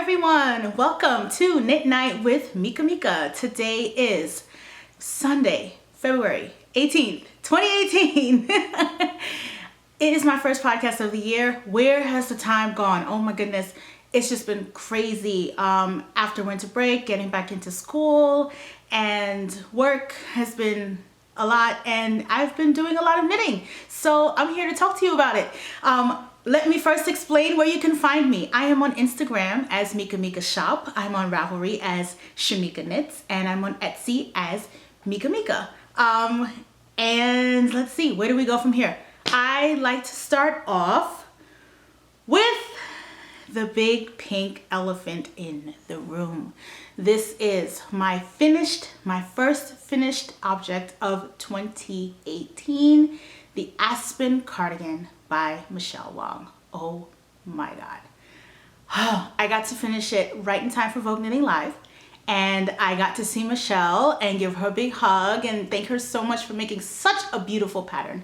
everyone, welcome to Knit Night with Mika Mika. Today is Sunday, February 18th, 2018. It is my first podcast of the year. Where has the time gone? Oh my goodness, it's just been crazy. After winter break, getting back into school and work has been a lot, and I've been doing a lot of knitting. So I'm here to talk to you about it. Let me first explain where you can find me. I am on Instagram as Mika Mika Shop. I'm on Ravelry as Shamika Knits, and I'm on Etsy as Mika Mika. And let's see, where do we go from here? I like to start off with the big pink elephant in the room. This is my first finished object of 2018, the Aspen cardigan by Michelle Wong. Oh my God. I got to finish it right in time for Vogue Knitting Live, and I got to see Michelle and give her a big hug and thank her so much for making such a beautiful pattern.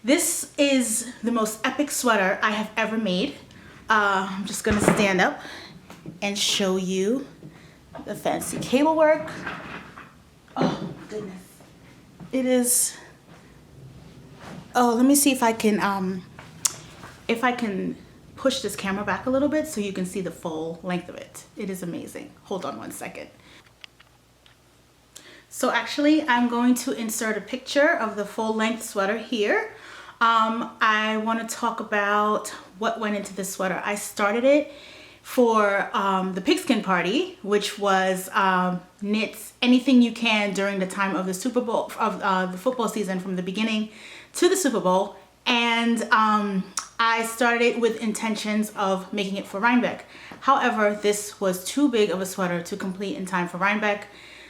This is the most epic sweater I have ever made. I'm just gonna stand up and show you the fancy cable work. Oh goodness. It is, oh, let me see if I can push this camera back a little bit so you can see the full length of it. It is amazing. Hold on one second. So actually, I'm going to insert a picture of the full length sweater here. I want to talk about what went into this sweater. I started it for the pigskin party, which was knits anything you can during the time of the Super Bowl, of the football season, from the beginning to the Super Bowl. And I started it with intentions of making it for Rhinebeck. However, this was too big of a sweater to complete in time for Rhinebeck,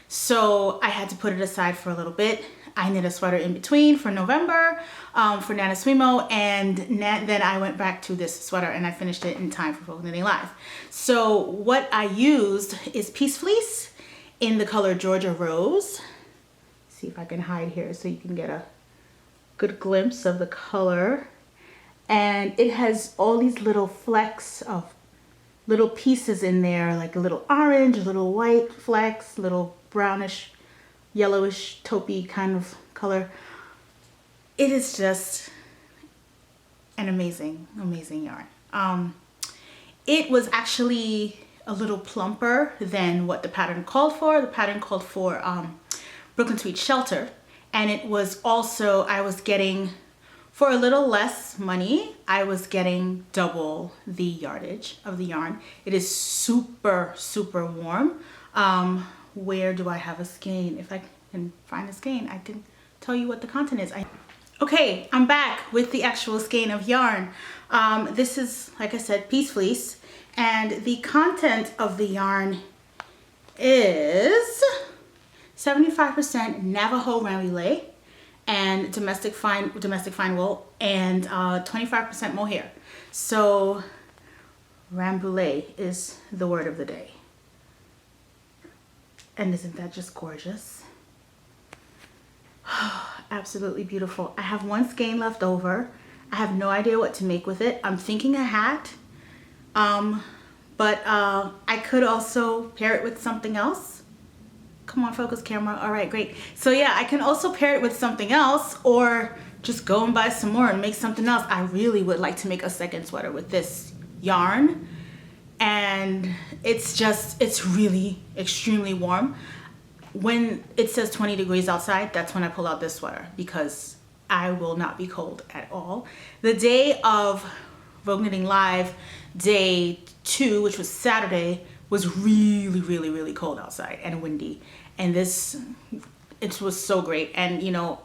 so I had to put it aside for a little bit. I knit a sweater in between for November for Nana Swimo, and then I went back to this sweater and I finished it in time for Vogue Knitting Live. So what I used is Peace Fleece in the color Georgia Rose. See if I can hide here so you can get a good glimpse of the color. And it has all these little flecks of little pieces in there, like a little orange, a little white flecks, little brownish, yellowish, taupey kind of color. It is just an amazing, amazing yarn. It was actually a little plumper than what the pattern called for. The pattern called for Brooklyn Tweed Shelter. And it was also, I was getting, for a little less money, I was getting double the yardage of the yarn. It is super, super warm. Where do I have a skein? If I can find a skein, I can tell you what the content is. Okay, I'm back with the actual skein of yarn. This is, like I said, Peace Fleece, and the content of the yarn is 75% Navajo Rambouillet and domestic fine wool, and 25% mohair. So Rambouillet is the word of the day. And isn't that just gorgeous? Absolutely beautiful. I have one skein left over. I have no idea what to make with it. I'm thinking a hat, but I could also pair it with something else. Come on, focus camera. All right, great. So yeah, I can also pair it with something else, or just go and buy some more and make something else. I really would like to make a second sweater with this yarn. And it's really extremely warm. When it says 20 degrees outside, that's when I pull out this sweater, because I will not be cold at all. The day of Vogue Knitting Live, day 2, which was Saturday, was really, really, really cold outside and windy. And it was so great. And you know,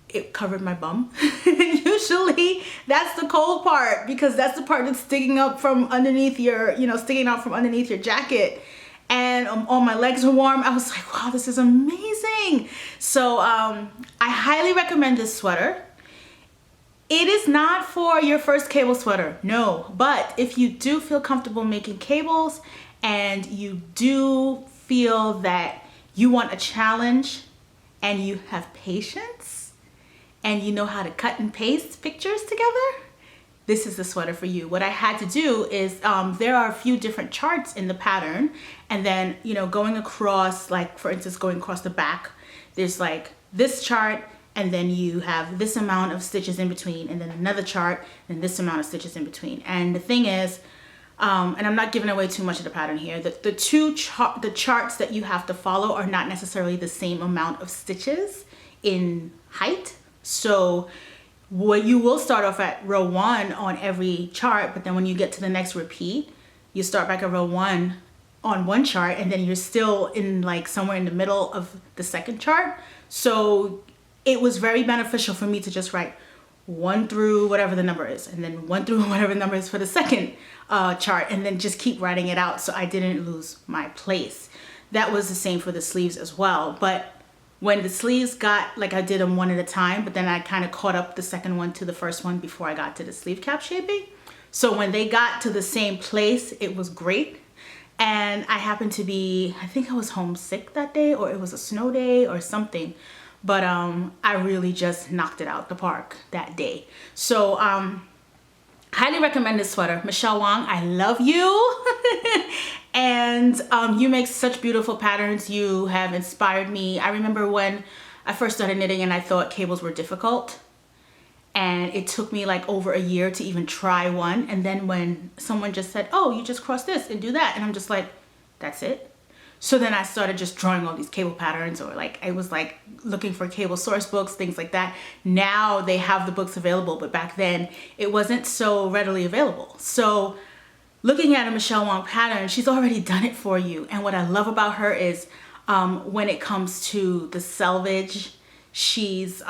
it covered my bum. Usually that's the cold part, because that's the part that's sticking up from underneath your, sticking out from underneath your jacket. And all my legs are warm. I was like, wow, this is amazing. So I highly recommend this sweater. It is not for your first cable sweater, no. But if you do feel comfortable making cables, and you do feel that you want a challenge, and you have patience, and you know how to cut and paste pictures together, this is the sweater for you. What I had to do is, there are a few different charts in the pattern, and then, you know, going across, like for instance, going across the back, there's like this chart, and then you have this amount of stitches in between, and then another chart, and this amount of stitches in between. And the thing is, and I'm not giving away too much of the pattern here, the charts that you have to follow are not necessarily the same amount of stitches in height. So what you will start off at row 1 on every chart, but then when you get to the next repeat, you start back at row 1 on one chart, and then you're still in like somewhere in the middle of the second chart. So it was very beneficial for me to just write 1 through whatever the number is, and then 1 through whatever the number is for the second chart, and then just keep writing it out so I didn't lose my place. That was the same for the sleeves as well. But when the sleeves got, like I did them one at a time, but then I kind of caught up the second one to the first one before I got to the sleeve cap shaping. So when they got to the same place, it was great. And I happened to be, I think I was homesick that day, or it was a snow day or something. But I really just knocked it out the park that day. So highly recommend this sweater. Michelle Wong, I love you. And you make such beautiful patterns. You have inspired me. I remember when I first started knitting and I thought cables were difficult. And it took me like over a year to even try one. And then when someone just said, oh, you just cross this and do that. And I'm just like, that's it. So then I started just drawing all these cable patterns, or like I was like looking for cable source books, things like that. Now they have the books available, but back then it wasn't so readily available. So looking at a Michelle Wong pattern, she's already done it for you. And what I love about her is when it comes to the selvage, she's,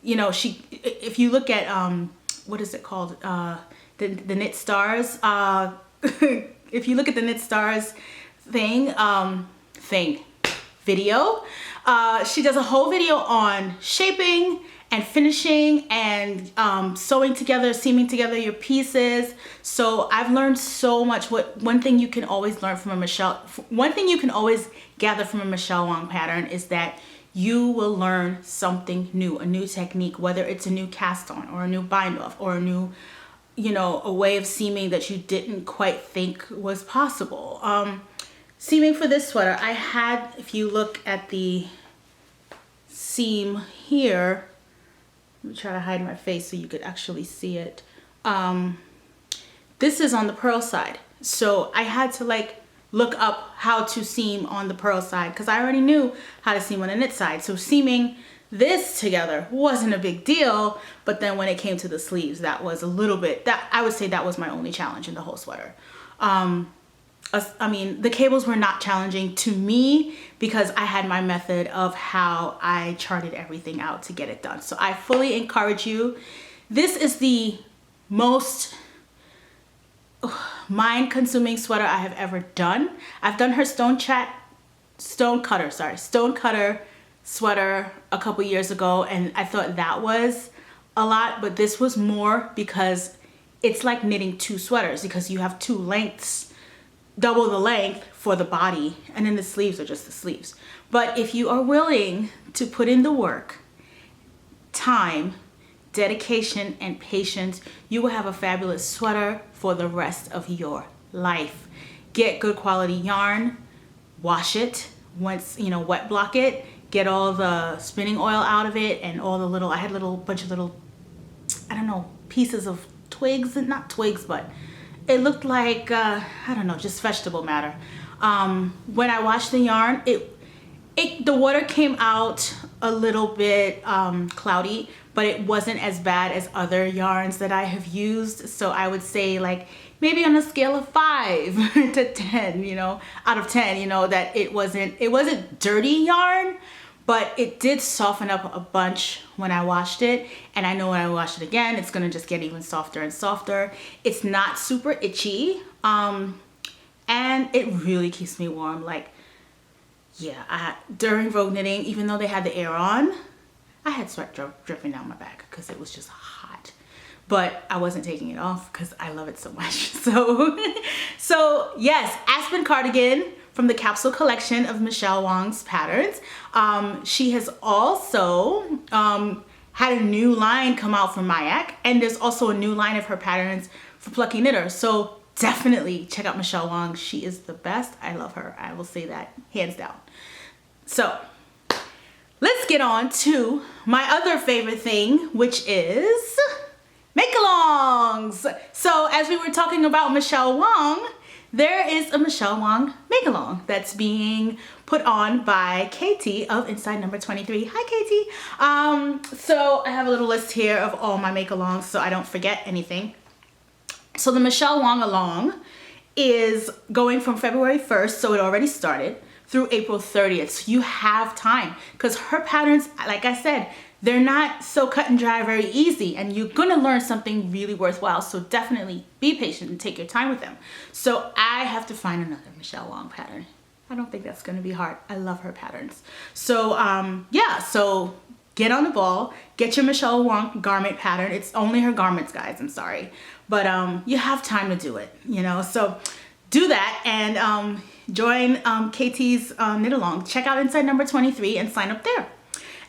you know, if you look at, what is it called? The Knit Stars. If you look at the Knit Stars video, she does a whole video on shaping and finishing and sewing together, seaming together your pieces. So I've learned so much. One thing you can always gather from a Michelle Wong pattern is that you will learn something new, a new technique, whether it's a new cast on or a new bind off or a new, you know, a way of seaming that you didn't quite think was possible. Seaming for this sweater, I had, if you look at the seam here, let me try to hide my face so you could actually see it. This is on the purl side. So I had to like look up how to seam on the purl side because I already knew how to seam on the knit side. So seaming this together wasn't a big deal, but then when it came to the sleeves, that was a little bit, I would say that was my only challenge in the whole sweater. I mean, the cables were not challenging to me because I had my method of how I charted everything out to get it done. So I fully encourage you. This is the most mind-consuming sweater I have ever done. I've done her stone cutter sweater a couple years ago, and I thought that was a lot, but this was more because it's like knitting 2 sweaters because you have 2 lengths, double the length for the body, and then the sleeves are just the sleeves. But if you are willing to put in the work, time, dedication, and patience, you will have a fabulous sweater for the rest of your life. Get good quality yarn, wash it, once, you know, wet block it, get all the spinning oil out of it and all the little, I had a bunch of little, I don't know, pieces of twigs, not twigs, but it looked like, I don't know, just vegetable matter. When I washed the yarn, the water came out a little bit cloudy, but it wasn't as bad as other yarns that I have used. So I would say like maybe on a scale of 5 to 10, you know, out of 10, you know, that it wasn't dirty yarn, but it did soften up a bunch when I washed it. And I know when I wash it again, it's gonna just get even softer and softer. It's not super itchy. And it really keeps me warm. Like, yeah, during Vogue Knitting, even though they had the air on, I had sweat dripping down my back because it was just hot. But I wasn't taking it off because I love it so much. So yes, Aspen cardigan from the capsule collection of Michelle Wong's patterns. She has also had a new line come out from Mayak, and there's also a new line of her patterns for Plucky Knitters. So definitely check out Michelle Wong. She is the best. I love her. I will say that hands down. So let's get on to my other favorite thing, which is make-alongs. So as we were talking about Michelle Wong, there is a Michelle Wong make-along that's being put on by Katie of Inside Number 23. Hi, Katie. So I have a little list here of all my make-alongs so I don't forget anything. So the Michelle Wong along is going from February 1st, so it already started, through April 30th. So you have time, because her patterns, like I said, they're not so cut and dry, very easy, and you're gonna learn something really worthwhile. So definitely be patient and take your time with them. So I have to find another Michelle Wong pattern. I don't think that's gonna be hard. I love her patterns. So yeah, so get on the ball, get your Michelle Wong garment pattern. It's only her garments, guys, I'm sorry. But you have time to do it, you know? So do that and join Katie's knit along. Check out Inside Number 23 and sign up there.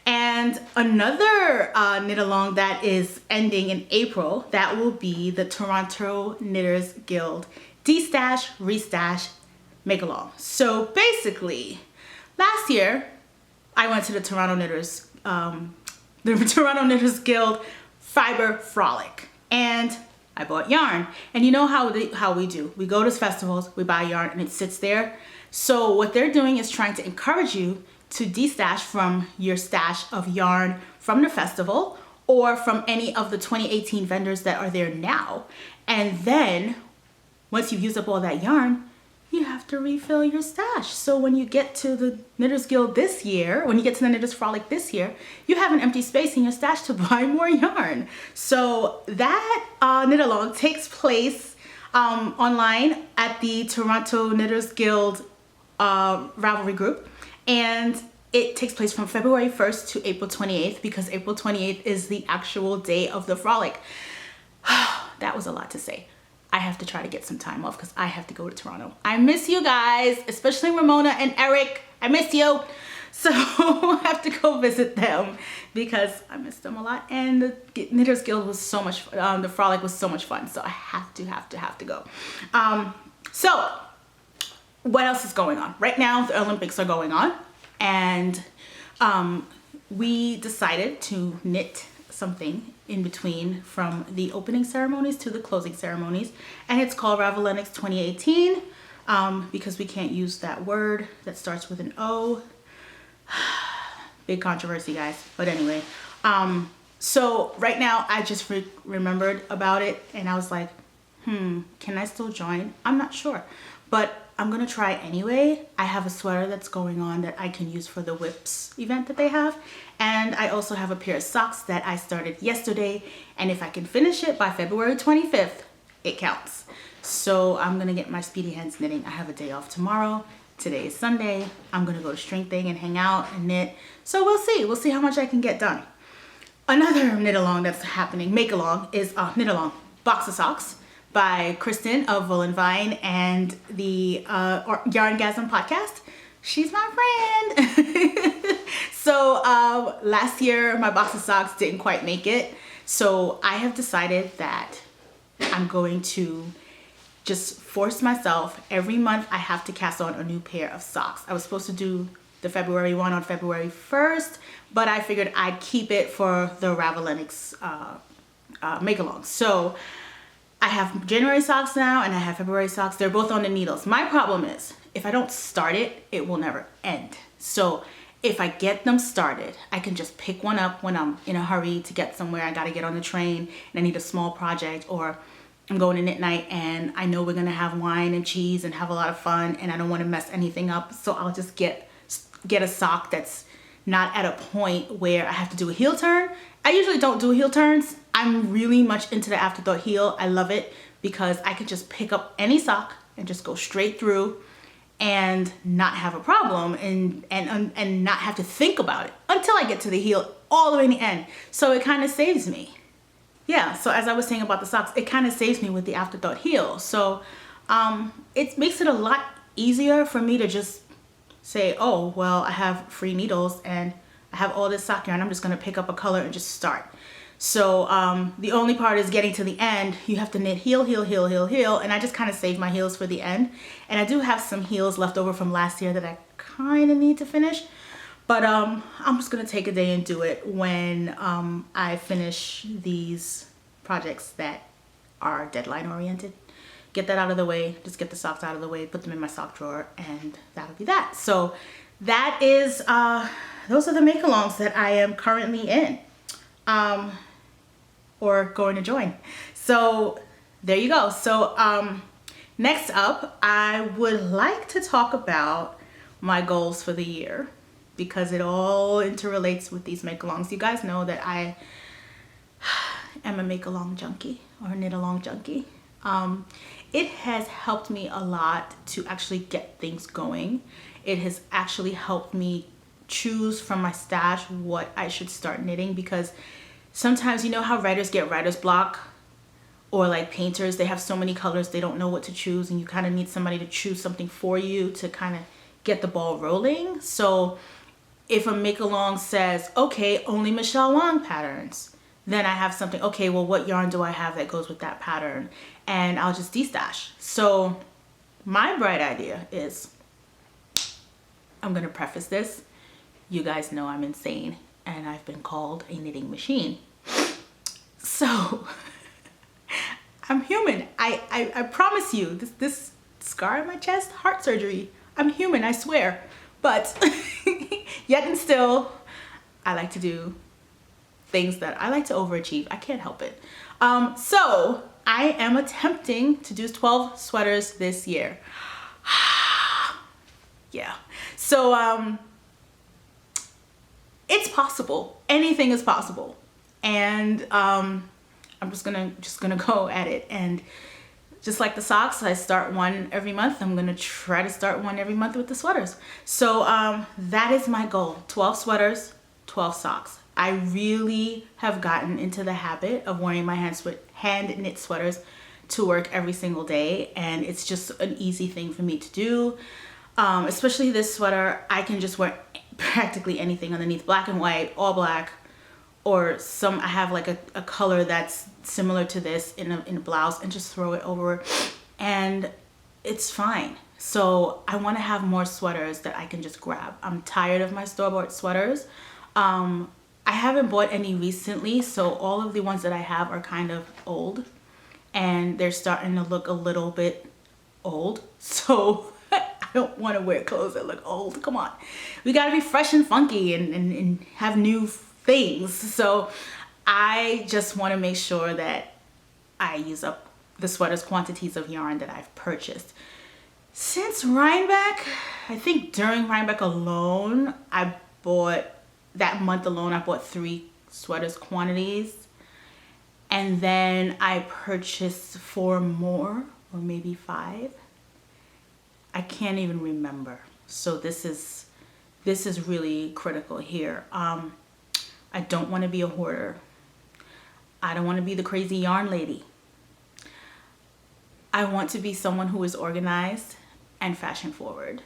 And another knit along that is ending in April, that will be the Toronto Knitters Guild D-Stash, Restash, Make Along. So basically, last year, I went to the Toronto Knitters Guild Fiber Frolic, and I bought yarn. And you know how we do. We go to festivals, we buy yarn, and it sits there. So what they're doing is trying to encourage you to de-stash from your stash of yarn from the festival or from any of the 2018 vendors that are there now. And then once you've used up all that yarn, you have to refill your stash. So when you get to the Knitters Guild this year, when you get to the Knitters Frolic this year, you have an empty space in your stash to buy more yarn. So that knit along takes place online at the Toronto Knitters Guild Ravelry group, and it takes place from February 1st to April 28th, because April 28th is the actual day of the frolic. That was a lot to say. I have to try to get some time off because I have to go to Toronto. I miss you guys, especially Ramona and Eric. I miss you. So I have to go visit them because I miss them a lot. And the Knitters Guild was so much, the frolic was so much fun. So I have to go. So what else is going on? Right now, the Olympics are going on. And we decided to knit something in between from the opening ceremonies to the closing ceremonies, and it's called Ravelenics 2018 because we can't use that word that starts with an O. Big controversy, guys, but anyway, so right now I just remembered about it, and I was like, can I still join? I'm not sure, but I'm gonna try anyway. I have a sweater that's going on that I can use for the whips event that they have, and I also have a pair of socks that I started yesterday, and if I can finish it by February 25th, it counts. So I'm gonna get my Speedy Hands knitting. I have a day off tomorrow. Today is Sunday. I'm gonna go to String Thing and hang out and knit. So we'll see how much I can get done. Another knit along that's happening, make along, is knit along box of socks by Kristen of Wool and Vine and the Yarngasm podcast. She's my friend. So last year my box of socks didn't quite make it. So I have decided that I'm going to just force myself. Every month I have to cast on a new pair of socks. I was supposed to do the February one on February 1st, but I figured I'd keep it for the Ravelenics make along. So I have January socks now and I have February socks. They're both on the needles. My problem is if I don't start it, it will never end. So if I get them started, I can just pick one up when I'm in a hurry to get somewhere. I got to get on the train and I need a small project, or I'm going to knit night and I know we're going to have wine and cheese and have a lot of fun and I don't want to mess anything up. So I'll just get a sock that's not at a point where I have to do a heel turn. I usually don't do heel turns. I'm really much into the afterthought heel. I love it because I could just pick up any sock and just go straight through and not have a problem and not have to think about it until I get to the heel all the way in the end. So it kind of saves me. Yeah, so as I was saying about the socks, it kind of saves me with the afterthought heel. So it makes it a lot easier for me to just say, oh, well, I have free needles and I have all this sock yarn. I'm just gonna pick up a color and just start. So the only part is getting to the end. You have to knit heel, heel, heel, heel, heel, and I just kind of saved my heels for the end. And I do have some heels left over from last year that I kind of need to finish. But I'm just gonna take a day and do it when I finish these projects that are deadline oriented. Get that out of the way, just get the socks out of the way, put them in my sock drawer, and that'll be that. So that is, those are the make-alongs that I am currently in, or going to join. So there you go. So next up, I would like to talk about my goals for the year, because it all interrelates with these make-alongs. You guys know that I am a make-along junkie, or knit-along junkie. It has helped me a lot to actually get things going. It has actually helped me choose from my stash what I should start knitting, because sometimes, you know how writers get writer's block, or like painters, they have so many colors they don't know what to choose, and you kind of need somebody to choose something for you to kind of get the ball rolling. So if a make-along says, okay, only Michelle Wong patterns, then I have something, okay, well, what yarn do I have that goes with that pattern? And I'll just de-stash. So my bright idea is, I'm gonna preface this, you guys know I'm insane and I've been called a knitting machine. So I'm human. I promise you, this scar on my chest, heart surgery, I'm human, I swear. But yet and still, I like to do things that I like to overachieve. I can't help it. So I am attempting to do 12 sweaters this year. Yeah. So it's possible. Anything is possible. And I'm just gonna go at it. And just like the socks, I start one every month. I'm gonna try to start one every month with the sweaters. So that is my goal. 12 sweaters, 12 socks. I really have gotten into the habit of wearing my hand knit sweaters to work every single day, and it's just an easy thing for me to do. Especially this sweater, I can just wear practically anything underneath, black and white, all black, or I have like a color that's similar to this in a blouse, and just throw it over, and it's fine. So I want to have more sweaters that I can just grab. I'm tired of my store-bought sweaters. I haven't bought any recently, so all of the ones that I have are kind of old, and they're starting to look a little bit old. So I don't want to wear clothes that look old. Come on, we got to be fresh and funky and have new things. So I just want to make sure that I use up the sweaters quantities of yarn that I've purchased. Since Rhinebeck, I think during Rhinebeck alone, that month alone, I bought 3 sweaters quantities. And then I purchased 4 more, or maybe 5. I can't even remember. So this is really critical here. I don't want to be a hoarder. I don't want to be the crazy yarn lady. I want to be someone who is organized and fashion forward.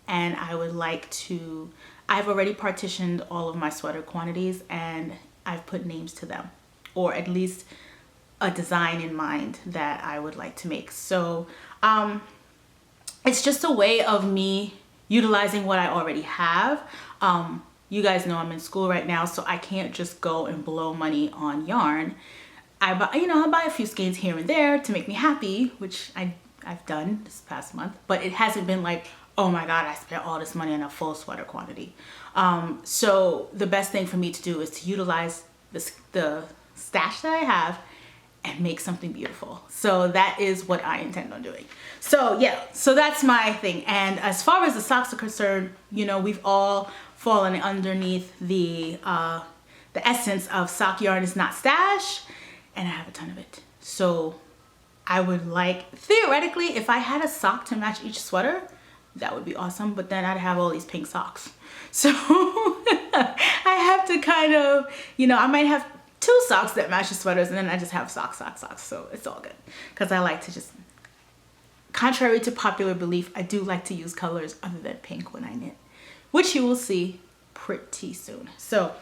And I would like to, I've already partitioned all of my sweater quantities, and I've put names to them, or at least a design in mind that I would like to make. So it's just a way of me utilizing what I already have. You guys know I'm in school right now, so I can't just go and blow money on yarn. I buy a few skeins here and there to make me happy, which I've done this past month, but it hasn't been like, oh my God, I spent all this money on a full sweater quantity. So the best thing for me to do is to utilize the stash that I have and make something beautiful. So that is what I intend on doing. So yeah, so that's my thing. And as far as the socks are concerned, we've all fallen underneath the essence of sock yarn is not stash, and I have a ton of it. So I would like, theoretically, if I had a sock to match each sweater, that would be awesome, but then I'd have all these pink socks. So I have to kind of, I might have 2 socks that match the sweaters, and then I just have socks. So it's all good, because I like to just, contrary to popular belief, I do like to use colors other than pink when I knit, which you will see pretty soon. So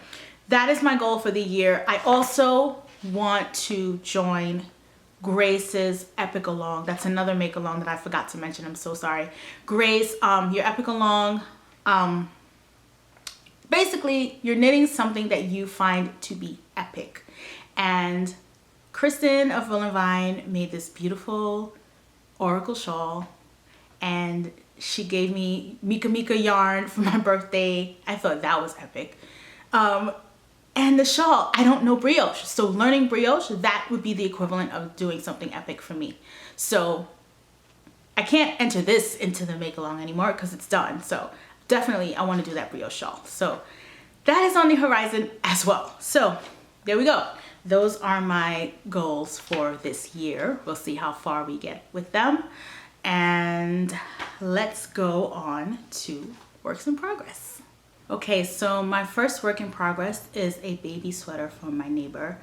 that is my goal for the year. I also want to join Grace's Epic Along. That's another make along that I forgot to mention. I'm so sorry. Grace, your Epic Along, basically you're knitting something that you find to be epic. And Kristen of Will and Vine made this beautiful oracle shawl, and she gave me Mika Mika yarn for my birthday. I thought that was epic. And the shawl, I don't know brioche. So learning brioche, that would be the equivalent of doing something epic for me. So I can't enter this into the make along anymore because it's done. So definitely I want to do that brioche shawl. So that is on the horizon as well. So there we go. Those are my goals for this year. We'll see how far we get with them. And let's go on to works in progress. Okay, so my first work in progress is a baby sweater from my neighbor.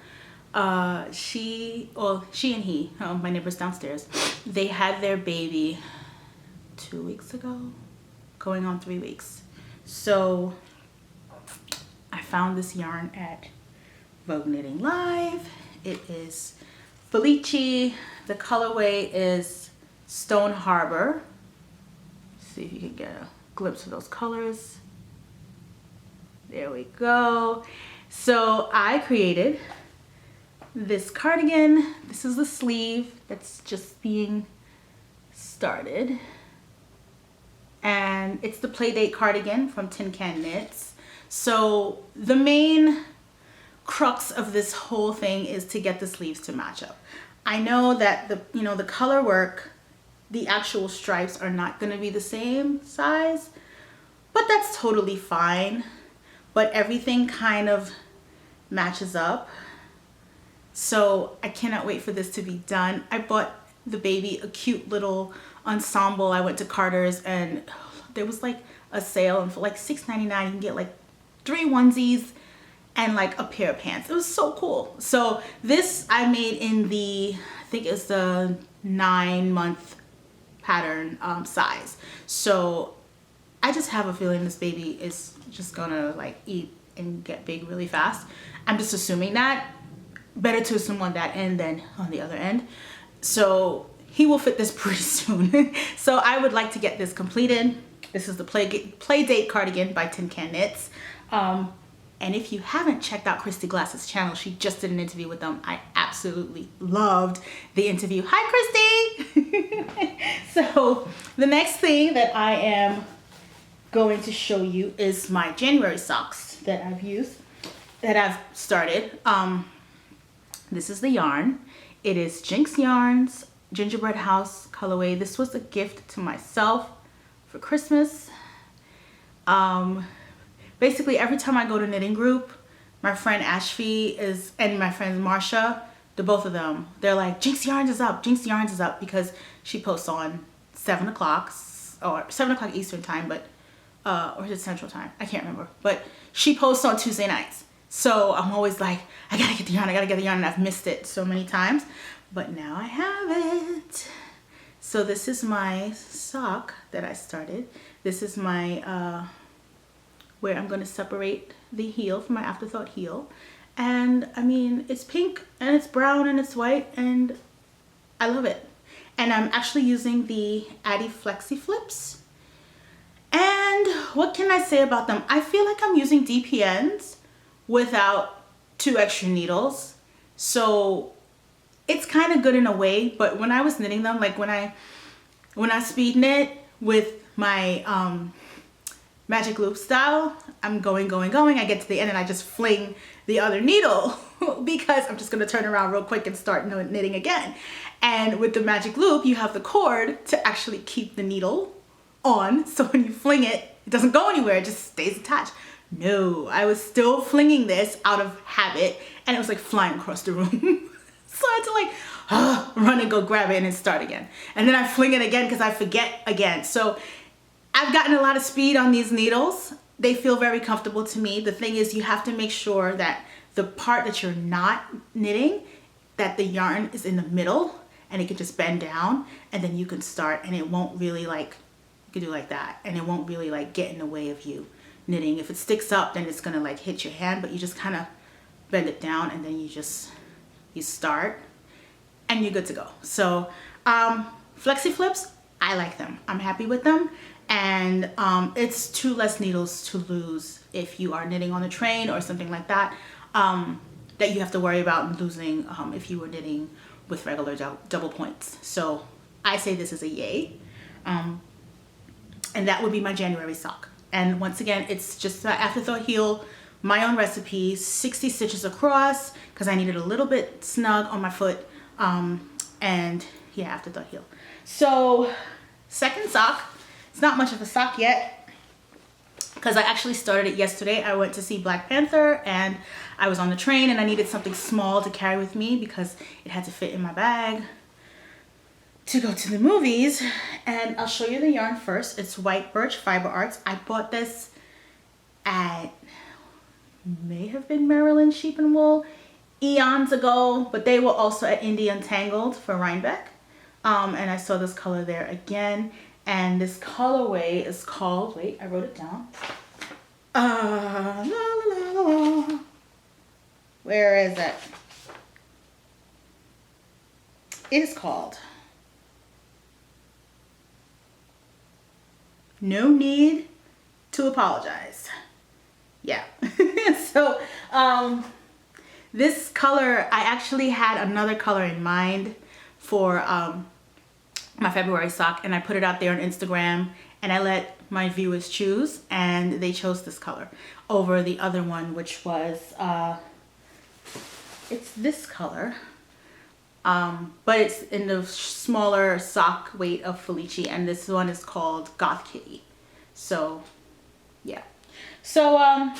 She and he, my neighbors downstairs, they had their baby 2 weeks ago, going on 3 weeks. So I found this yarn at Vogue Knitting Live. It is Felici. The colorway is Stone Harbor. See if you can get a glimpse of those colors. There we go. So I created this cardigan. This is the sleeve that's just being started. And it's the Playdate cardigan from Tin Can Knits. So the main crux of this whole thing is to get the sleeves to match up. I know that the color work, the actual stripes are not going to be the same size, but that's totally fine. But everything kind of matches up. So I cannot wait for this to be done. I bought the baby a cute little ensemble. I went to Carter's and there was like a sale, and for like $6.99 you can get like 3 onesies and like a pair of pants. It was so cool. So this I made in the, I think it's the 9-month pattern size. So I just have a feeling this baby is just gonna like eat and get big really fast. I'm just assuming that. Better to assume on that end than on the other end. So he will fit this pretty soon. So I would like to get this completed. This is the Playdate cardigan by Tin Can Knits. And if you haven't checked out Christy Glass's channel, she just did an interview with them. I absolutely loved the interview. Hi, Christy! So the next thing that I am going to show you is my January socks that I've started. This is the yarn. It is Jinx Yarns Gingerbread House colorway. This was a gift to myself for Christmas. Basically every time I go to knitting group, my friend Ashby and my friend Marsha, the both of them, they're like, Jinx Yarns is up, Jinx Yarns is up, because she posts on 7 o'clock or 7 o'clock Eastern time, but or is it Central Time? I can't remember. But she posts on Tuesday nights. So I'm always like, I gotta get the yarn, and I've missed it so many times. But now I have it. So this is my sock that I started. This is my, where I'm gonna separate the heel from my afterthought heel. And I mean, it's pink and it's brown and it's white and I love it. And I'm actually using the Addy Flexi Flips. And what can I say about them? I feel like I'm using DPNs without 2 extra needles. So it's kind of good in a way, but when I was knitting them, like when I speed knit with my magic loop style, I'm going. I get to the end and I just fling the other needle because I'm just gonna turn around real quick and start knitting again. And with the magic loop, you have the cord to actually keep the needle on, so when you fling it, it doesn't go anywhere, it just stays attached. No, I was still flinging this out of habit and it was like flying across the room. So I had to like run and go grab it and then start again. And then I fling it again because I forget again. So I've gotten a lot of speed on these needles. They feel very comfortable to me. The thing is, you have to make sure that the part that you're not knitting, that the yarn is in the middle and it can just bend down and then you can start, and it won't really like, you can do like that and it won't really like get in the way of you knitting. If it sticks up, then it's gonna like hit your hand, but you just kind of bend it down and then you start and you're good to go. So flexi flips, I like them. I'm happy with them. And it's 2 less needles to lose if you are knitting on a train or something like that, that you have to worry about losing if you were knitting with regular double points. So I say this is a yay. And that would be my January sock. And once again, it's just an afterthought heel, my own recipe, 60 stitches across, because I needed a little bit snug on my foot. And yeah, afterthought heel. So second sock, it's not much of a sock yet, because I actually started it yesterday. I went to see Black Panther and I was on the train and I needed something small to carry with me because it had to fit in my bag to go to the movies. And I'll show you the yarn first. It's White Birch Fiber Arts. I bought this at, may have been Maryland Sheep and Wool eons ago, but they were also at Indie Untangled for Rhinebeck. And I saw this color there again. And this colorway is called, wait, I wrote it down. La, la, la, la. Where is it? It is called No Need to Apologize. Yeah. So this color, I actually had another color in mind for my February sock, and I put it out there on Instagram and I let my viewers choose, and they chose this color over the other one, which was it's this color, but it's in the smaller sock weight of Felici, and this one is called Goth Kitty. So yeah, so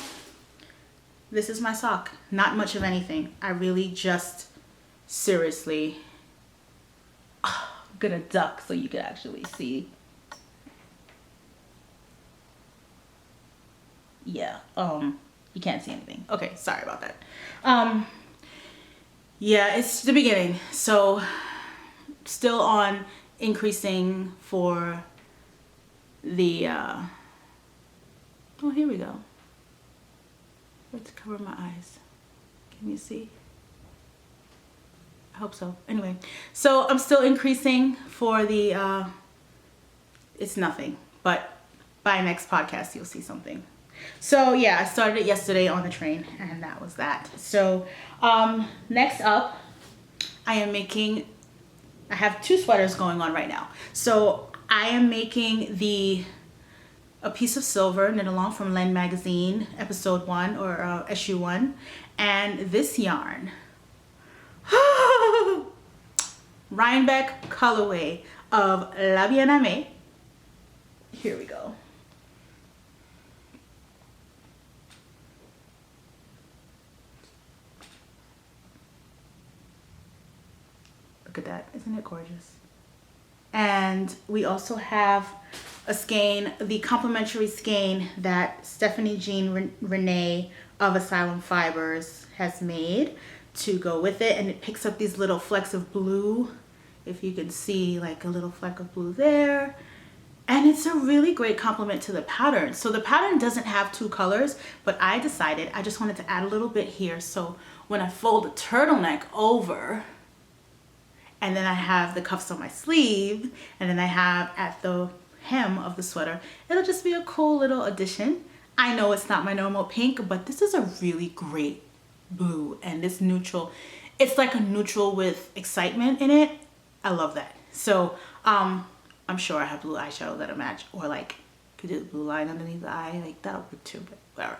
this is my sock. Not much of anything. I really just seriously gonna duck so you can actually see. Yeah, you can't see anything. Okay, sorry about that. Yeah, it's the beginning, so still on increasing for the oh, here we go. Let's cover my eyes. Can you see? I hope so. Anyway, so I'm still increasing for the, it's nothing, but by next podcast, you'll see something. So yeah, I started it yesterday on the train, and that was that. So next up, I have 2 sweaters going on right now. So I am making a piece of silver knit along from Len Magazine, episode 1 or issue 1, and this yarn. Rhinebeck colorway of La Bien-Aimée. Here we go. Look at that, isn't it gorgeous? And we also have a skein, the complimentary skein that Stephanie Jean Renee of Asylum Fibers has made to go with it, and it picks up these little flecks of blue, if you can see, like a little fleck of blue there, and it's a really great complement to the pattern. So the pattern doesn't have 2 colors, but I decided I just wanted to add a little bit here, so when I fold the turtleneck over, and then I have the cuffs on my sleeve, and then I have at the hem of the sweater, it'll just be a cool little addition. I know it's not my normal pink, but this is a really great blue, and this neutral, it's like a neutral with excitement in it. I love that. So I'm sure I have blue eyeshadow that'll match, or like could do the blue line underneath the eye, like that'll work too, but whatever.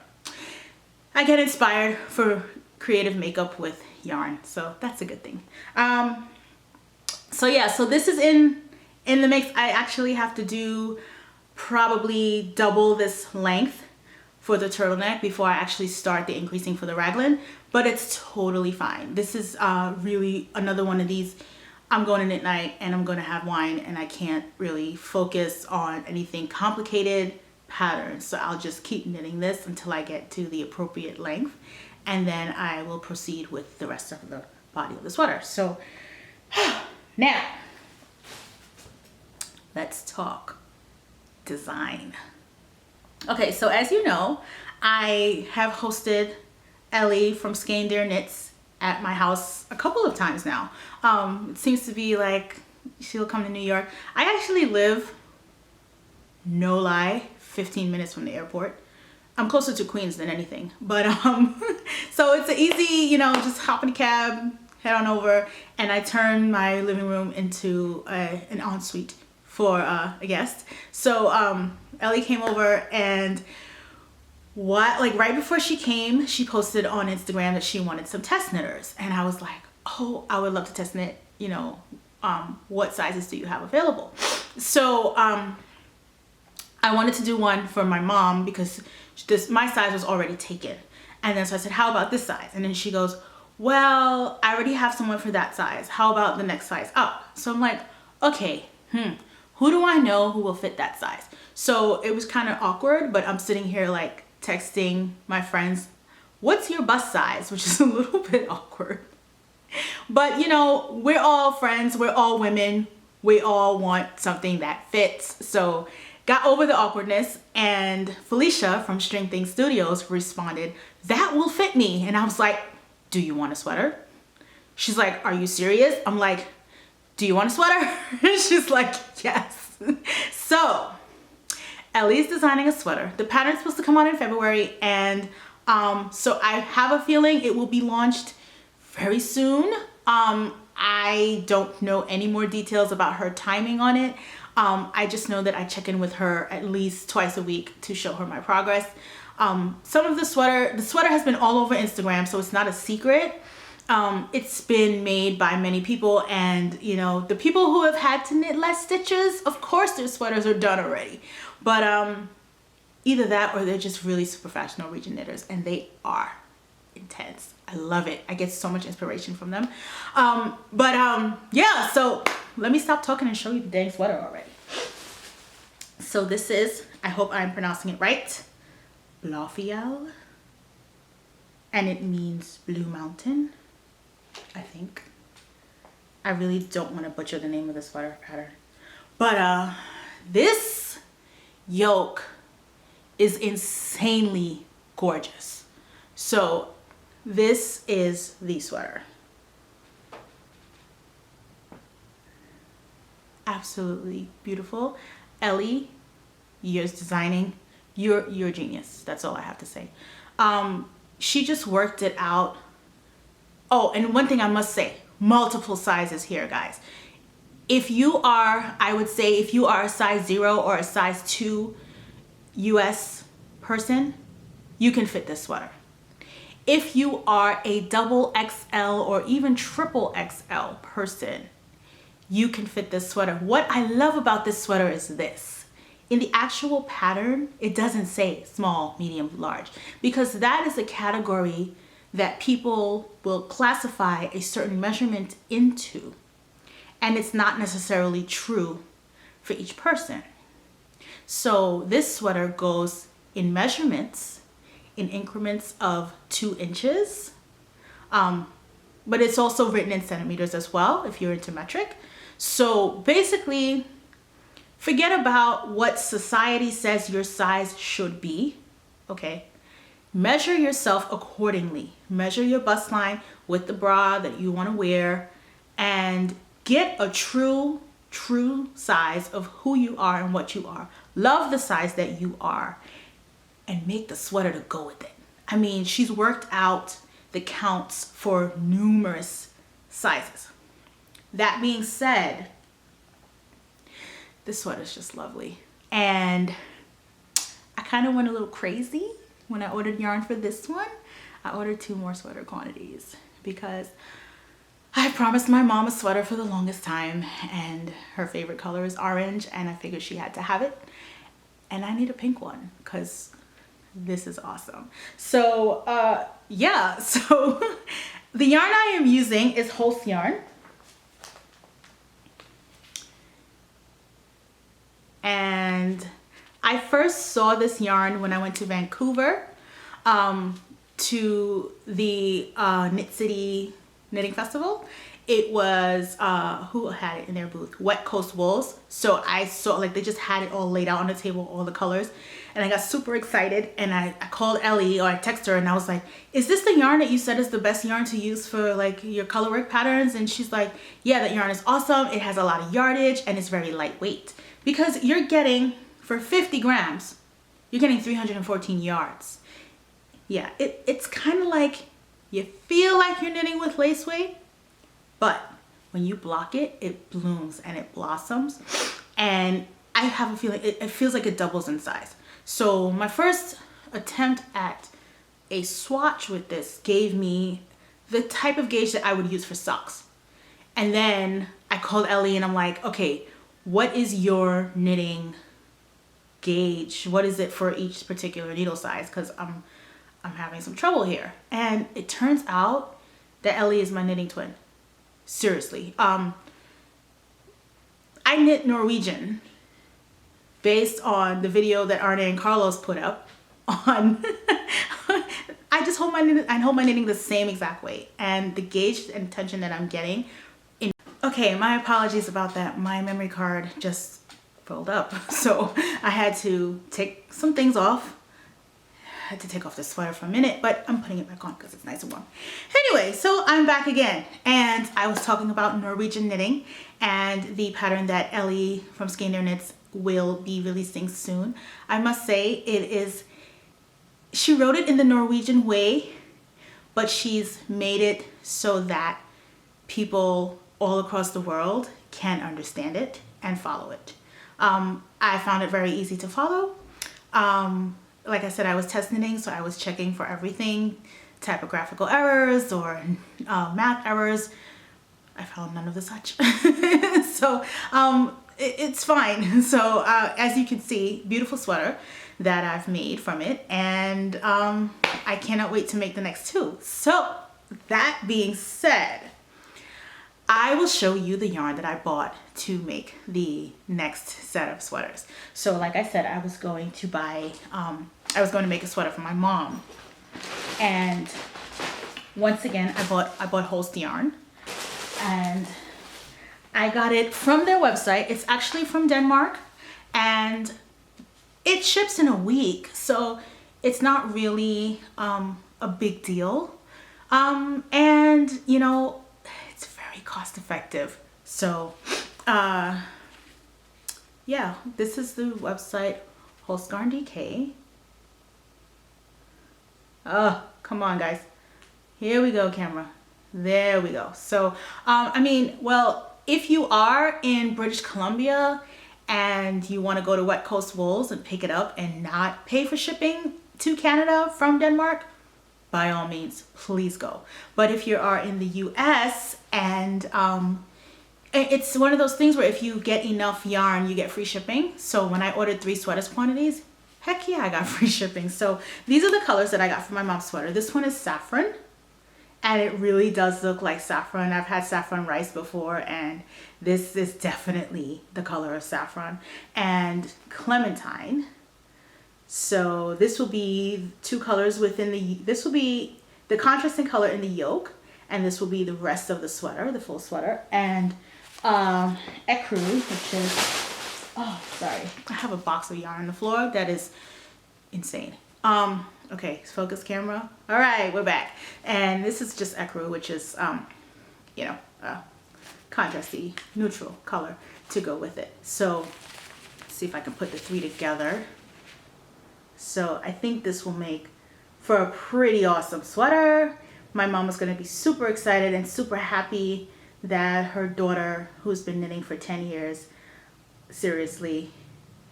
I get inspired for creative makeup with yarn, so that's a good thing. So yeah, so this is in the mix. I actually have to do probably double this length for the turtleneck before I actually start the increasing for the raglan, but it's totally fine. This is really another one of these, I'm going to knit night and I'm going to have wine and I can't really focus on anything complicated patterns, so I'll just keep knitting this until I get to the appropriate length, and then I will proceed with the rest of the body of the sweater. So now let's talk design. Okay, so as you know, I have hosted Ellie from Skein Dear Knits at my house a couple of times now. It seems to be like she'll come to New York. I actually live, no lie, 15 minutes from the airport. I'm closer to Queens than anything, but so it's an easy, you know, just hop in a cab, head on over, and I turn my living room into an ensuite for a guest. So Ellie came over, and like right before she came, she posted on Instagram that she wanted some test knitters, and I was like, oh, I would love to test knit, you know, what sizes do you have available? So I wanted to do one for my mom because my size was already taken. And then so I said, how about this size? And then she goes, well, I already have someone for that size. How about the next size up? So I'm like, okay, who do I know who will fit that size? So it was kind of awkward, but I'm sitting here like texting my friends, what's your bust size? Which is a little bit awkward. But you know, we're all friends, we're all women, we all want something that fits. So got over the awkwardness, and Felicia from String Thing Studios responded, that will fit me. And I was like, do you want a sweater? She's like, are you serious? I'm like, do you want a sweater? She's like, yes. So Ellie's designing a sweater. The pattern's supposed to come out in February, and so I have a feeling it will be launched very soon. I don't know any more details about her timing on it. I just know that I check in with her at least twice a week to show her my progress. Some of the sweater has been all over Instagram, so it's not a secret. It's been made by many people, and you know, the people who have had to knit less stitches, of course their sweaters are done already. But either that or they're just really super professional region knitters, and they are intense. I love it. I get so much inspiration from them. Yeah, so let me stop talking and show you the dang sweater already. So this is, I hope I'm pronouncing it right, Blaufiel, and it means Blue Mountain, I think. I really don't want to butcher the name of the sweater pattern. But this yoke is insanely gorgeous. So this is the sweater. Absolutely beautiful. Ellie, you're designing. You're a genius. That's all I have to say. She just worked it out. Oh, and one thing I must say, multiple sizes here, guys. If you are, I would say if you are a size 0 or a size 2 US person, you can fit this sweater. If you are a double XL or even triple XL person, you can fit this sweater. What I love about this sweater is this. In the actual pattern, it doesn't say small, medium, large, because that is a category that people will classify a certain measurement into, and it's not necessarily true for each person. So this sweater goes in measurements in increments of 2 inches, but it's also written in centimeters as well if you're into metric. So basically, forget about what society says your size should be, okay? Measure yourself accordingly. Measure your bust line with the bra that you want to wear, and get a true size of who you are and what you are. Love the size that you are, and make the sweater to go with it. I mean, she's worked out the counts for numerous sizes. That being said, this sweater is just lovely. And I kind of went a little crazy when I ordered yarn for this one. I ordered 2 more sweater quantities because I promised my mom a sweater for the longest time, and her favorite color is orange, and I figured she had to have it. And I need a pink one because this is awesome. So yeah, so the yarn I am using is Holst yarn. And I first saw this yarn when I went to Vancouver to the Knit City Knitting Festival. It was, who had it in their booth? Wet Coast Wools. So I saw, like, they just had it all laid out on the table, all the colors. And I got super excited, and I called Ellie, or I texted her, and I was like, is this the yarn that you said is the best yarn to use for like your color work patterns? And she's like, yeah, that yarn is awesome. It has a lot of yardage and it's very lightweight. Because you're getting, for 50 grams, you're getting 314 yards. Yeah, it's kind of like, you feel like you're knitting with lace weight, but when you block it, it blooms and it blossoms. And I have a feeling, it feels like it doubles in size. So my first attempt at a swatch with this gave me the type of gauge that I would use for socks. And then I called Ellie and I'm like, okay, what is your knitting gauge? What is it for each particular needle size? Because I'm having some trouble here. And it turns out that Ellie is my knitting twin. Seriously. I knit Norwegian based on the video that Arne and Carlos put up on. I just hold my knitting the same exact way, and the gauge and tension that I'm getting. Okay, my apologies about that. My memory card just filled up, so I had to take some things off. I had to take off the sweater for a minute, but I'm putting it back on because it's nice and warm. Anyway, so I'm back again, and I was talking about Norwegian knitting and the pattern that Ellie from Skein Knits will be releasing soon. I must say, it is, she wrote it in the Norwegian way, but she's made it so that people all across the world can understand it and follow it. I found it very easy to follow. Like I said, I was test knitting, so I was checking for everything, typographical errors or math errors. I found none of the such. So it's fine. So as you can see, beautiful sweater that I've made from it, and I cannot wait to make the next two. So that being said, I will show you the yarn that I bought to make the next set of sweaters. So like I said, I was going to buy, I was going to make a sweater for my mom. And once again, I bought Holst yarn, and I got it from their website. It's actually from Denmark, and it ships in a week. So it's not really a big deal. And you know, it's very cost effective. So yeah, this is the website, Holstgarn DK. Oh, come on guys. Here we go, camera. There we go. So I mean, well, if you are in British Columbia and you want to go to Wet Coast Wools and pick it up and not pay for shipping to Canada from Denmark, by all means, please go. But if you are in the US, and it's one of those things where if you get enough yarn, you get free shipping. So when I ordered 3 sweaters quantities, heck yeah, I got free shipping. So these are the colors that I got for my mom's sweater. This one is saffron, and it really does look like saffron. I've had saffron rice before, and this is definitely the color of saffron. And clementine. So this will be 2 colors within the, this will be the contrasting color in the yoke, and this will be the rest of the sweater, the full sweater. And ecru, which is, oh, sorry, I have a box of yarn on the floor that is insane. Okay, focus camera. All right, we're back. And this is just ecru, which is, you know, contrasty, neutral color to go with it. So let's see if I can put the 3 together. So I think this will make for a pretty awesome sweater. My mom is going to be super excited and super happy that her daughter, who's been knitting for 10 years, seriously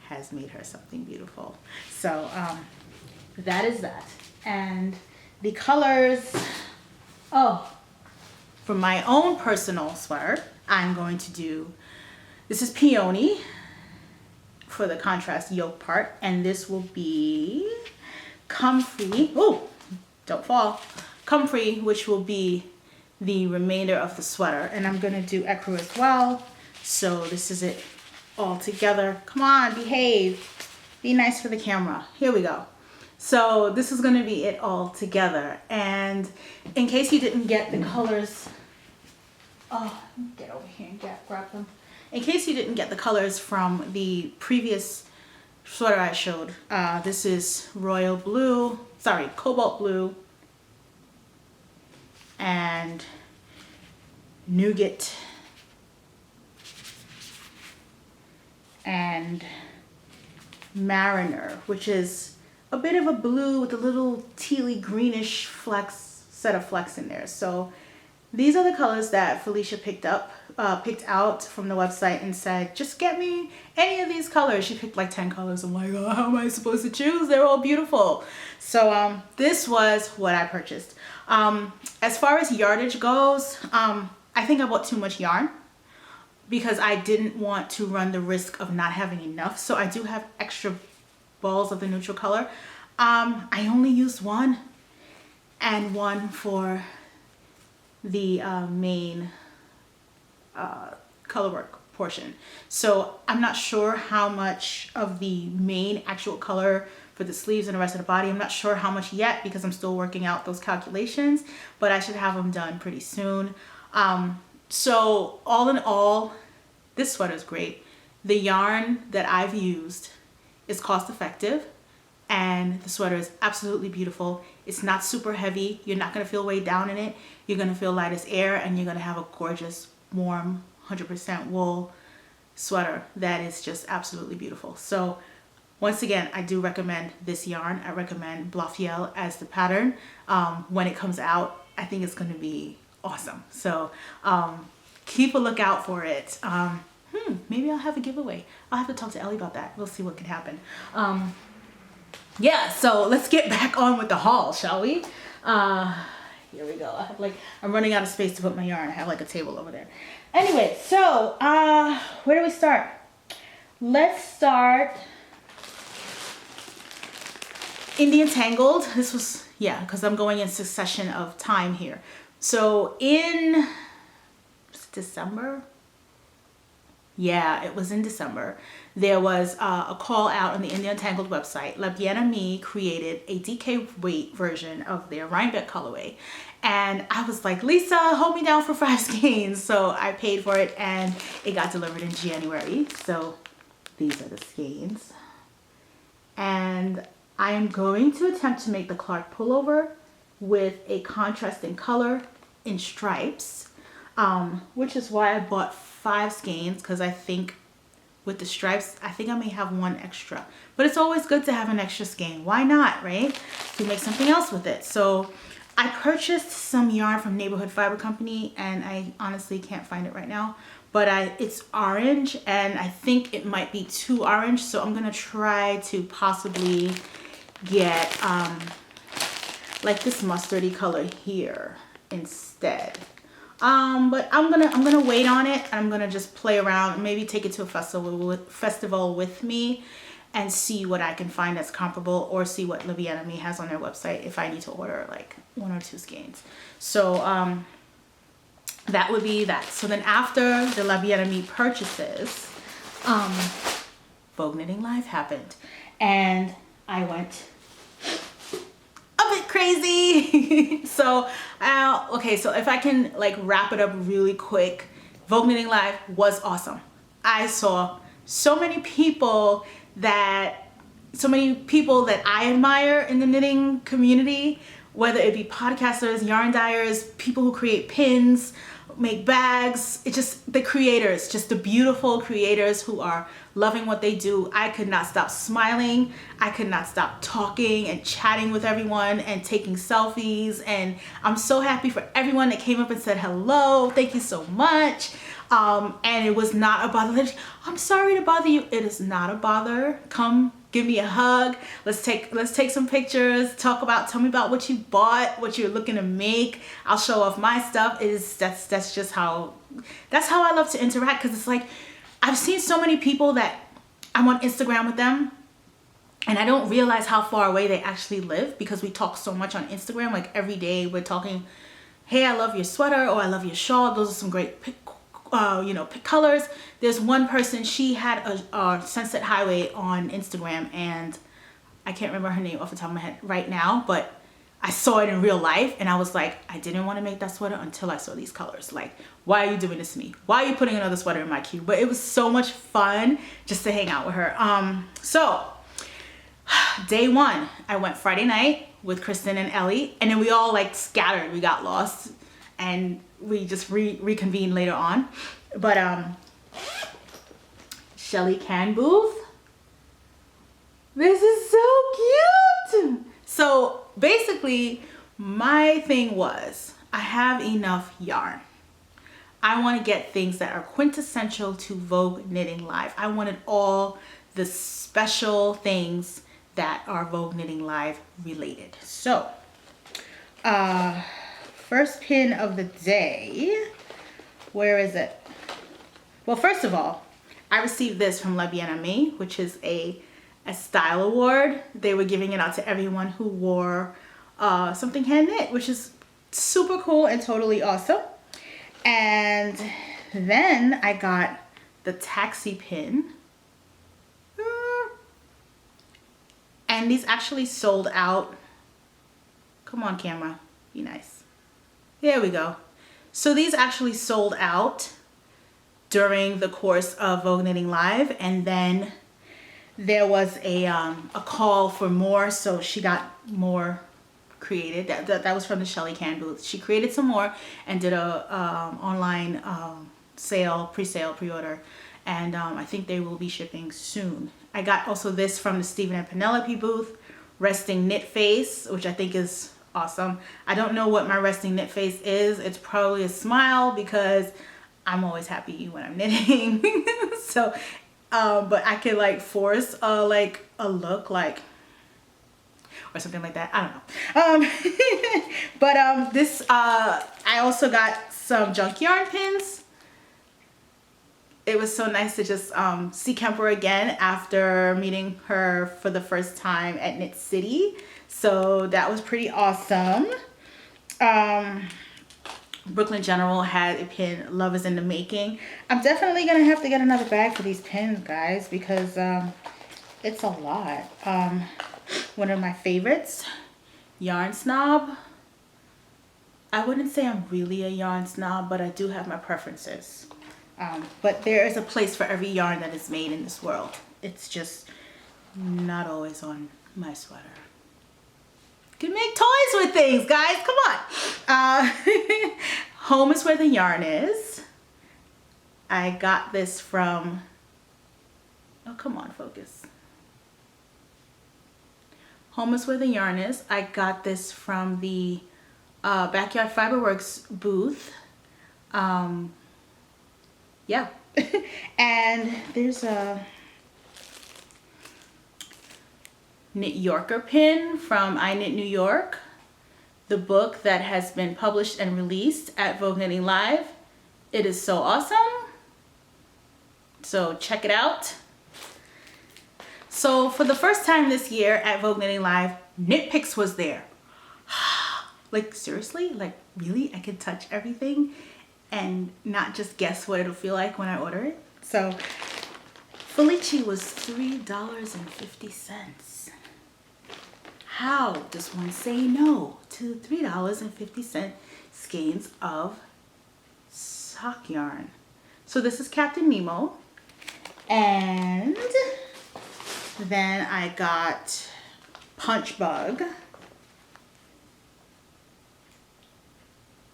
has made her something beautiful. So that is that. And the colors, oh, for my own personal sweater, I'm going to do, this is peony for the contrast yoke part, and this will be comfrey, oh, don't fall, comfrey, which will be the remainder of the sweater. And I'm gonna do ecru as well. So this is it all together. Come on, behave, be nice for the camera. Here we go. So this is gonna be it all together. And in case you didn't get the colors Oh, get over here and grab them. In case you didn't get the colors from the previous sweater I showed, this is royal blue, sorry, cobalt blue, and nougat, and mariner, which is a bit of a blue with a little tealy greenish set of flecks in there. So these are the colors that Felicia picked out from the website and said, just get me any of these colors. She picked like 10 colors. I'm like, oh, how am I supposed to choose? They're all beautiful. So this was what I purchased. As far as yardage goes, I think I bought too much yarn because I didn't want to run the risk of not having enough. So I do have extra balls of the neutral color. I only used one, and one for the main color work portion. So I'm not sure how much of the main actual color for the sleeves and the rest of the body. I'm not sure how much yet because I'm still working out those calculations, but I should have them done pretty soon. So all in all, this sweater is great. The yarn that I've used is cost effective, and the sweater is absolutely beautiful. It's not super heavy. You're not gonna feel weighed down in it. You're gonna feel light as air, and you're gonna have a gorgeous, warm, 100% wool sweater that is just absolutely beautiful. So once again, I do recommend this yarn. I recommend Blafiel as the pattern. When it comes out, I think it's gonna be awesome. So keep a lookout for it. Maybe I'll have a giveaway. I'll have to talk to Ellie about that. We'll see what can happen. Yeah, so let's get back on with the haul, shall we? Here we go. I'm running out of space to put my yarn. I have like a table over there. Anyway, so where do we start? Let's start Indian Tangled. This was, yeah, because I'm going in succession of time here. So in December, yeah, it was in December, there was a call out on the Indian Tangled website. La Bien Amie created a DK weight version of their Rhinebeck colorway. And I was like, Lisa, hold me down for 5 skeins. So I paid for it and it got delivered in January. So these are the skeins. And I am going to attempt to make the Clark pullover with a contrasting color in stripes, which is why I bought 5 skeins, because I think with the stripes, I think I may have 1 extra. But it's always good to have an extra skein. Why not, right? To make something else with it. So I purchased some yarn from Neighborhood Fiber Company, and I honestly can't find it right now. But it's orange, and I think it might be too orange. So I'm gonna try to possibly get like this mustardy color here instead. But I'm gonna wait on it. I'm gonna just play around, maybe take it to a festival with me and see what I can find that's comparable, or see what La Bien Amie has on their website if I need to order like 1 or 2 skeins. So that would be that. So then after the La Bien Amie purchases, Vogue Knitting Live happened, and I went a bit crazy. So okay, so if I can like wrap it up really quick, Vogue Knitting Live was awesome. I saw so many people that I admire in the knitting community, whether it be podcasters, yarn dyers, people who create pins, make bags. It's just the creators, just the beautiful creators who are loving what they do. I could not stop smiling. I could not stop talking and chatting with everyone and taking selfies. And I'm so happy for everyone that came up and said hello. Thank you so much. And it was not a bother. I'm sorry to bother you. It is not a bother. Come give me a hug. Let's take some pictures. Tell me about what you bought, what you're looking to make. I'll show off my stuff. That's just how I love to interact, because it's like I've seen so many people that I'm on Instagram with them, and I don't realize how far away they actually live, because we talk so much on Instagram. Like every day we're talking, hey, I love your sweater, or I love your shawl. Those are some great pick colors. There's one person, she had a Sunset Highway on Instagram, and I can't remember her name off the top of my head right now, but I saw it in real life and I was like, I didn't want to make that sweater until I saw these colors. Like, why are you doing this to me? Why are you putting another sweater in my queue? But it was so much fun just to hang out with her. So day one, I went Friday night with Kristen and Ellie, and then we all like scattered. We got lost and we just reconvened later on. But Shelly Can booth. This is so cute. So basically my thing was, I have enough yarn. I want to get things that are quintessential to Vogue Knitting Live. I wanted all the special things that are Vogue Knitting Live related. So first pin of the day, where is it? Well, first of all, I received this from La Bien Amie, which is a style award. They were giving it out to everyone who wore something hand knit, which is super cool and totally awesome. And then I got the taxi pin. And these actually sold out. Come on, camera, be nice. There we go. So these actually sold out during the course of Vogue Knitting Live, and then there was a call for more, so she got more created. That was from the Shelly Can booth. She created some more and did a online sale, pre-sale, pre-order, and I think they will be shipping soon. I got also this from the Stephen and Penelope booth, Resting Knit Face, which I think is awesome. I don't know what my resting knit face is. It's probably a smile because I'm always happy when I'm knitting. So but I could like force a look like, or something like that. I don't know. But this I also got some junk yarn pins. It was so nice to just see Kemper again after meeting her for the first time at Knit City. So that was pretty awesome. Brooklyn General had a pin, Love is in the Making. I'm definitely gonna have to get another bag for these pins, guys, because it's a lot. One of my favorites, Yarn Snob. I wouldn't say I'm really a yarn snob, but I do have my preferences. But there is a place for every yarn that is made in this world. It's just not always on my sweater. You can make toys with things, guys. Come on. Home is where the yarn is. I got this from, oh, come on, focus. Home is where the yarn is. I got this from the Backyard Fiberworks booth. Yeah. And there's a Knit Yorker pin from I Knit New York, the book that has been published and released at Vogue Knitting Live. It is so awesome. So check it out. So for the first time this year at Vogue Knitting Live, Knit Picks was there. Like seriously, like really, I can touch everything and not just guess what it'll feel like when I order it. So Felici was $3.50. How does one say no to $3.50 skeins of sock yarn? So this is Captain Nemo. And then I got Punch Bug,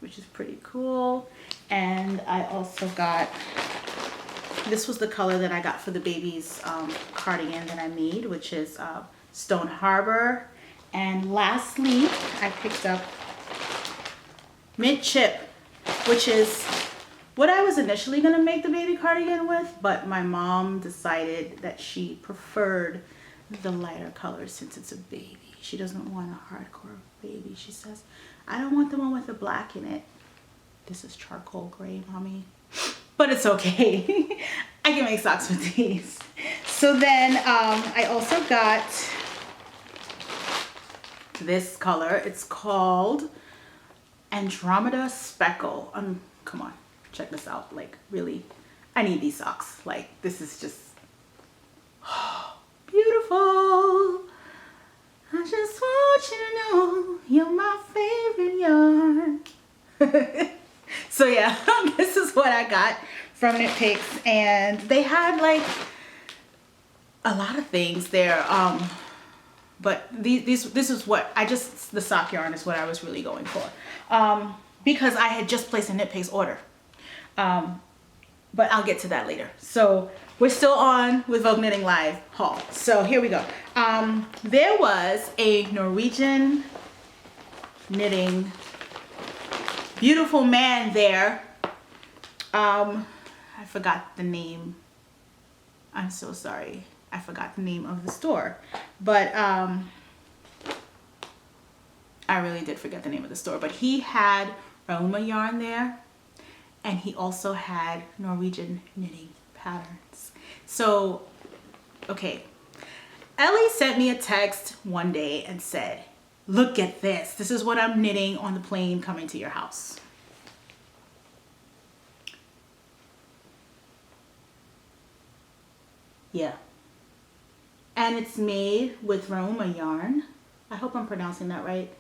which is pretty cool. And I also got, this was the color that I got for the baby's cardigan that I made, which is Stone Harbor. And lastly, I picked up Mint Chip, which is what I was initially gonna make the baby cardigan with, but my mom decided that she preferred the lighter colors since it's a baby. She doesn't want a hardcore baby. She says, I don't want the one with the black in it. This is charcoal gray, mommy. But it's okay. I can make socks with these. So then I also got this color. It's called Andromeda Speckle. Come on, check this out. Like really, I need these socks. Like this is just beautiful. I just want you to know you're my favorite yarn. So yeah, this is what I got from Knit Picks, and they had like a lot of things there. But this is what the sock yarn is what I was really going for, because I had just placed a Knit Picks order. But I'll get to that later. So we're still on with Vogue Knitting Live haul. So here we go. There was a Norwegian knitting beautiful man there. I forgot the name. I'm so sorry. I forgot the name of the store. But I really did forget the name of the store. But he had Roma yarn there. And he also had Norwegian knitting patterns. So, okay. Ellie sent me a text one day and said, look at this. This is what I'm knitting on the plane coming to your house. Yeah. And it's made with Roma yarn. I hope I'm pronouncing that right.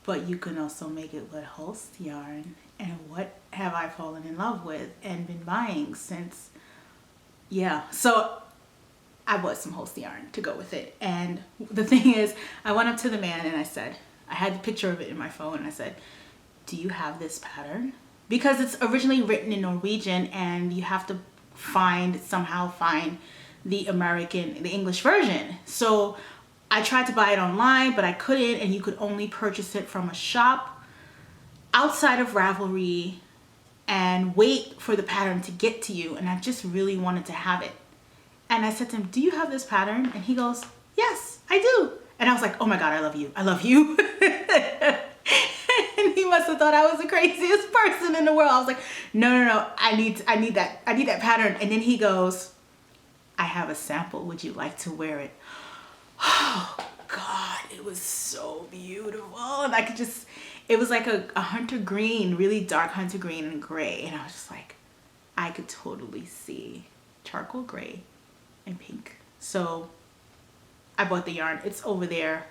But you can also make it with Holst yarn. And what have I fallen in love with and been buying since, yeah. So I bought some Holst yarn to go with it. And the thing is, I went up to the man and I said, I had the picture of it in my phone, and I said, do you have this pattern? Because it's originally written in Norwegian and you have to somehow find the English version. So I tried to buy it online, but I couldn't, and you could only purchase it from a shop outside of Ravelry and wait for the pattern to get to you. And I just really wanted to have it. And I said to him, do you have this pattern? And he goes, yes, I do. And I was like, oh my God, I love you. I love you. And he must have thought I was the craziest person in the world. I was like, no, I need that pattern. And then he goes, I have a sample. Would you like to wear it? Oh God, it was so beautiful. And I could just, it was like a hunter green, really dark hunter green and gray. And I was just like, I could totally see charcoal gray and pink. So I bought the yarn. It's over there.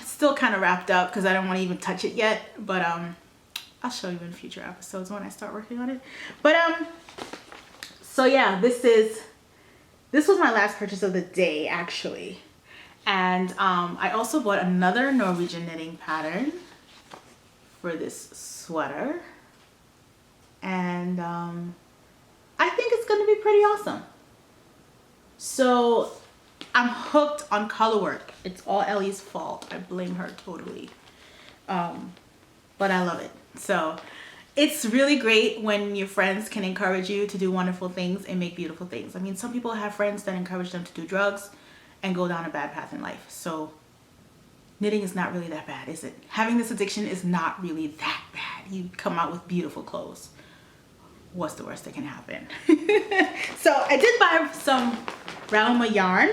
Still kind of wrapped up because I don't want to even touch it yet. But I'll show you in future episodes when I start working on it. But so yeah, this was my last purchase of the day, actually. And I also bought another Norwegian knitting pattern for this sweater. And I think it's going to be pretty awesome. So I'm hooked on color work. It's all Ellie's fault. I blame her totally. But I love it. So it's really great when your friends can encourage you to do wonderful things and make beautiful things. I mean, some people have friends that encourage them to do drugs and go down a bad path in life. So knitting is not really that bad, is it? Having this addiction is not really that bad. You come out with beautiful clothes. What's the worst that can happen? So I did buy some Rauma yarn,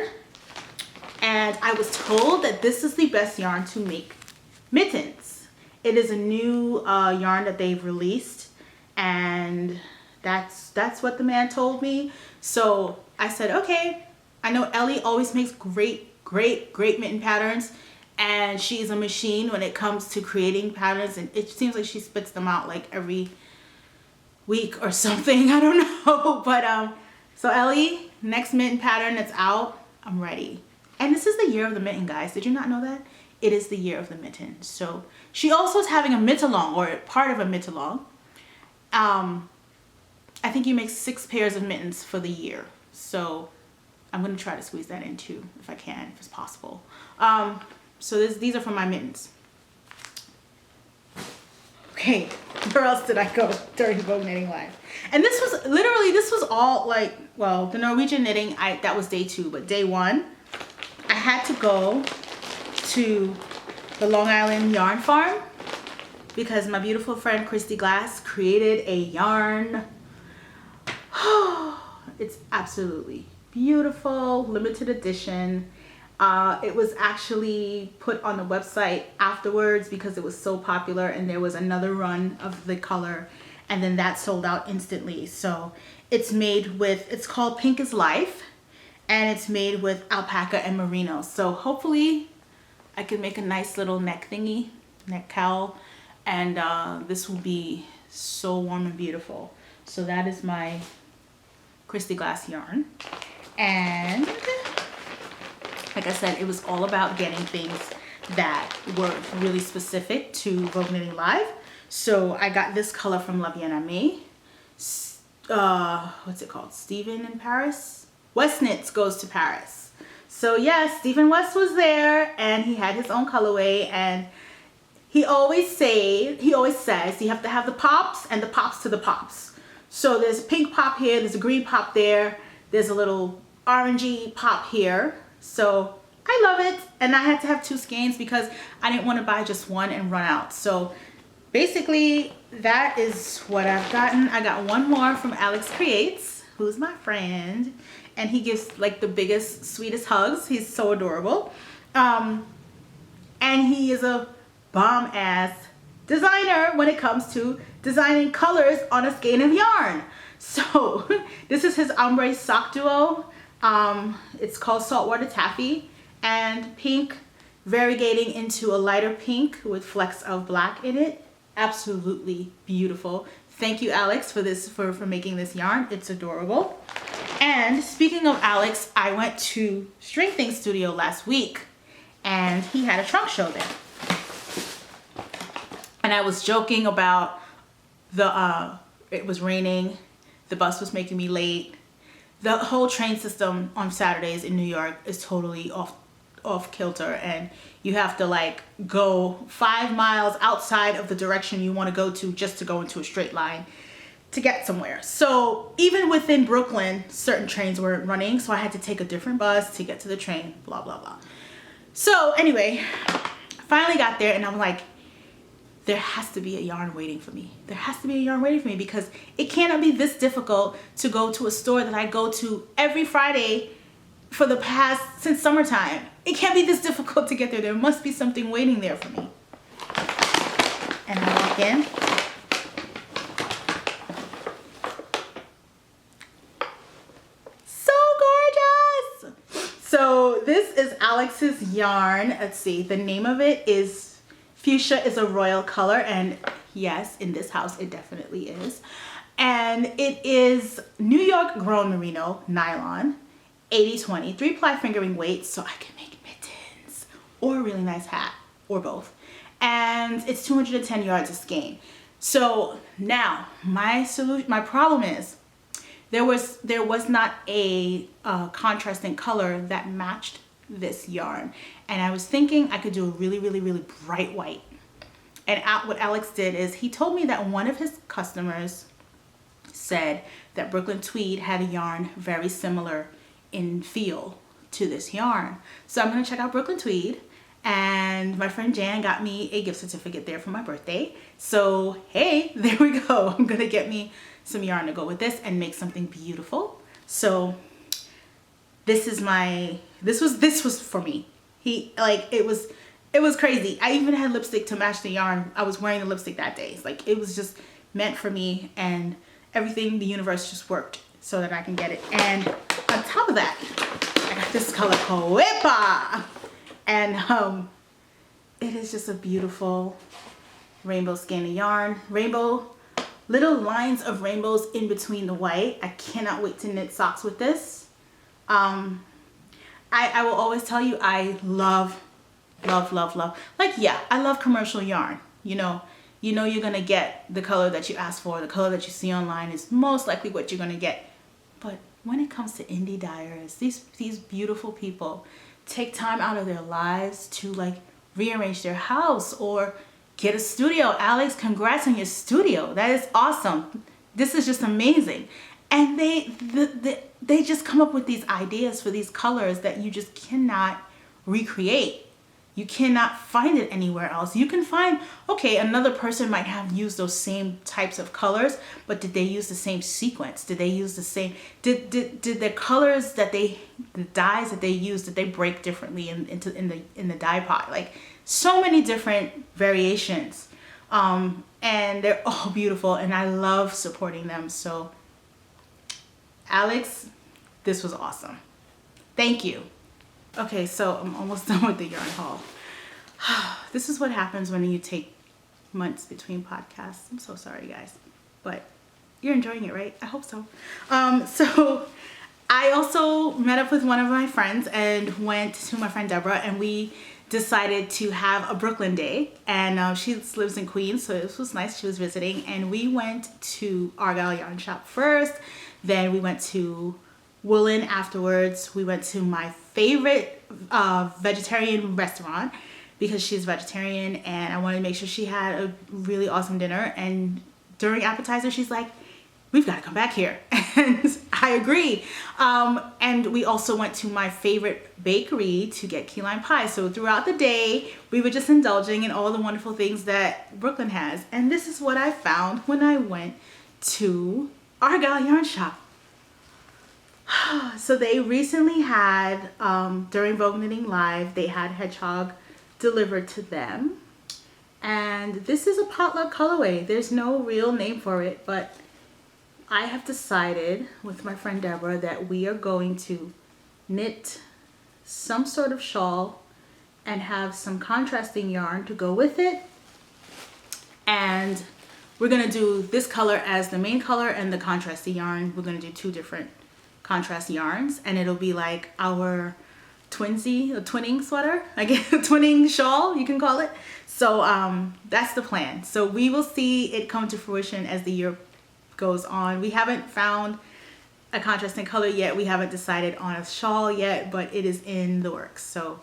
and I was told that this is the best yarn to make mittens. It is a new yarn that they've released, and that's what the man told me. So I said, okay. I know Ellie always makes great mitten patterns, and she's a machine when it comes to creating patterns, and it seems like she spits them out like every week or something. I don't know. But so Ellie, next mitten pattern that's out, I'm ready. And this is the year of the mitten, guys. Did you not know that? It is the year of the mitten. So she also is having a mittalong, or part of a mittalong. I think you make 6 pairs of mittens for the year. So I'm going to try to squeeze that in too, if I can, if it's possible. So these are for my mittens. Okay, where else did I go during Vogue Knitting Live? And this was all like, well, the Norwegian knitting, that was day 2, but day 1, I had to go to the Long Island yarn farm because my beautiful friend Christy Glass created a yarn. It's absolutely beautiful, limited edition. It was actually put on the website afterwards because it was so popular, and there was another run of the color, and then that sold out instantly. So it's made with, it's called Pink is Life, and it's made with alpaca and merino. So hopefully I can make a nice little neck thingy, neck cowl, and this will be so warm and beautiful. So that is my Christy Glass yarn. And like I said, it was all about getting things that were really specific to Vogue Knitting Live. So I got this color from La Bien Aimée. What's it called? Stephen in Paris? West Knits Goes to Paris. So yes, Stephen West was there and he had his own colorway, and he always says you have to have the pops and the pops to the pops. So there's a pink pop here, there's a green pop there, there's a little orangey pop here. So I love it, and I had to have 2 skeins because I didn't want to buy just one and run out. So basically that is what I've gotten. I got one more from Alex Creates, who's my friend, and he gives like the biggest, sweetest hugs. He's so adorable. And he is a bomb ass designer when it comes to designing colors on a skein of yarn. So this is his ombre sock duo. It's called Saltwater Taffy, and pink variegating into a lighter pink with flecks of black in it. Absolutely beautiful. Thank you, Alex, for this, for making this yarn. It's adorable. And speaking of Alex, I went to String Things Studio last week and he had a trunk show there. And I was joking about it was raining, the bus was making me late. The whole train system on Saturdays in New York is totally off kilter, and you have to like go 5 miles outside of the direction you want to go to just to go into a straight line to get somewhere. So even within Brooklyn, certain trains weren't running, so I had to take a different bus to get to the train, blah, blah, blah. So anyway, I finally got there and I'm like, there has to be a yarn waiting for me. There has to be a yarn waiting for me, because it cannot be this difficult to go to a store that I go to every Friday for the past, since summertime. It can't be this difficult to get there. There must be something waiting there for me. And I walk in. So gorgeous! So this is Alex's yarn. Let's see, the name of it is Fuchsia is a Royal Color, and yes, in this house it definitely is. And it is New York grown merino nylon, 80/20, 3-ply fingering weight, so I can make mittens or a really nice hat or both. And it's 210 yards a skein. So now my problem is there was not a contrasting color that matched this yarn, and I was thinking I could do a really bright white. And what Alex did is he told me that one of his customers said that Brooklyn Tweed had a yarn very similar in feel to this yarn. So I'm gonna check out Brooklyn Tweed, and my friend Jan got me a gift certificate there for my birthday. So hey, there we go. I'm gonna get me some yarn to go with this and make something beautiful. So this was for me. It was crazy. I even had lipstick to match the yarn. I was wearing the lipstick that day. Like, it was just meant for me, and everything, the universe just worked so that I can get it. And on top of that, I got this color called Whippa, and it is just a beautiful rainbow skein of yarn. Rainbow, little lines of rainbows in between the white. I cannot wait to knit socks with this. I will always tell you, I love, like, yeah, I love commercial yarn. You know you're gonna get the color that you ask for. The color that you see online is most likely what you're gonna get. But when it comes to indie dyers, these beautiful people take time out of their lives to like rearrange their house or get a studio. Alex, congrats on your studio. That is awesome. This is just amazing. And they just come up with these ideas for these colors that you just cannot recreate. You cannot find it anywhere else. You can find, okay, another person might have used those same types of colors, but did they use the same sequence? Did they use the same, did the colors the dyes that they used, did they break differently in the dye pot? Like, so many different variations. And they're all beautiful, and I love supporting them. So Alex, this was awesome. Thank you. Okay, so I'm almost done with the yarn haul. This is what happens when you take months between podcasts. I'm so sorry, guys, but you're enjoying it, right? I hope so. So I also met up with one of my friends and went to my friend Deborah, and we decided to have a Brooklyn day. And she lives in Queens, so this was nice. She was visiting, and we went to Argyle Yarn Shop first. Then we went to Woolen afterwards. We went to my favorite vegetarian restaurant because she's vegetarian, and I wanted to make sure she had a really awesome dinner. And during appetizer, she's like, we've got to come back here. And I agree. And we also went to my favorite bakery to get key lime pie. So throughout the day, we were just indulging in all the wonderful things that Brooklyn has. And this is what I found when I went to Argyle Yarn Shop. So they recently had, during Vogue Knitting Live, they had Hedgehog delivered to them. And this is a potluck colorway. There's no real name for it, but I have decided with my friend Deborah that we are going to knit some sort of shawl and have some contrasting yarn to go with it. And we're gonna do this color as the main color, and the contrasting yarn, we're gonna do two different contrast yarns, and it'll be like our twinning sweater, I guess, a twinning shawl, you can call it. So that's the plan. So we will see it come to fruition as the year goes on. We haven't found a contrasting color yet. We haven't decided on a shawl yet, but it is in the works. So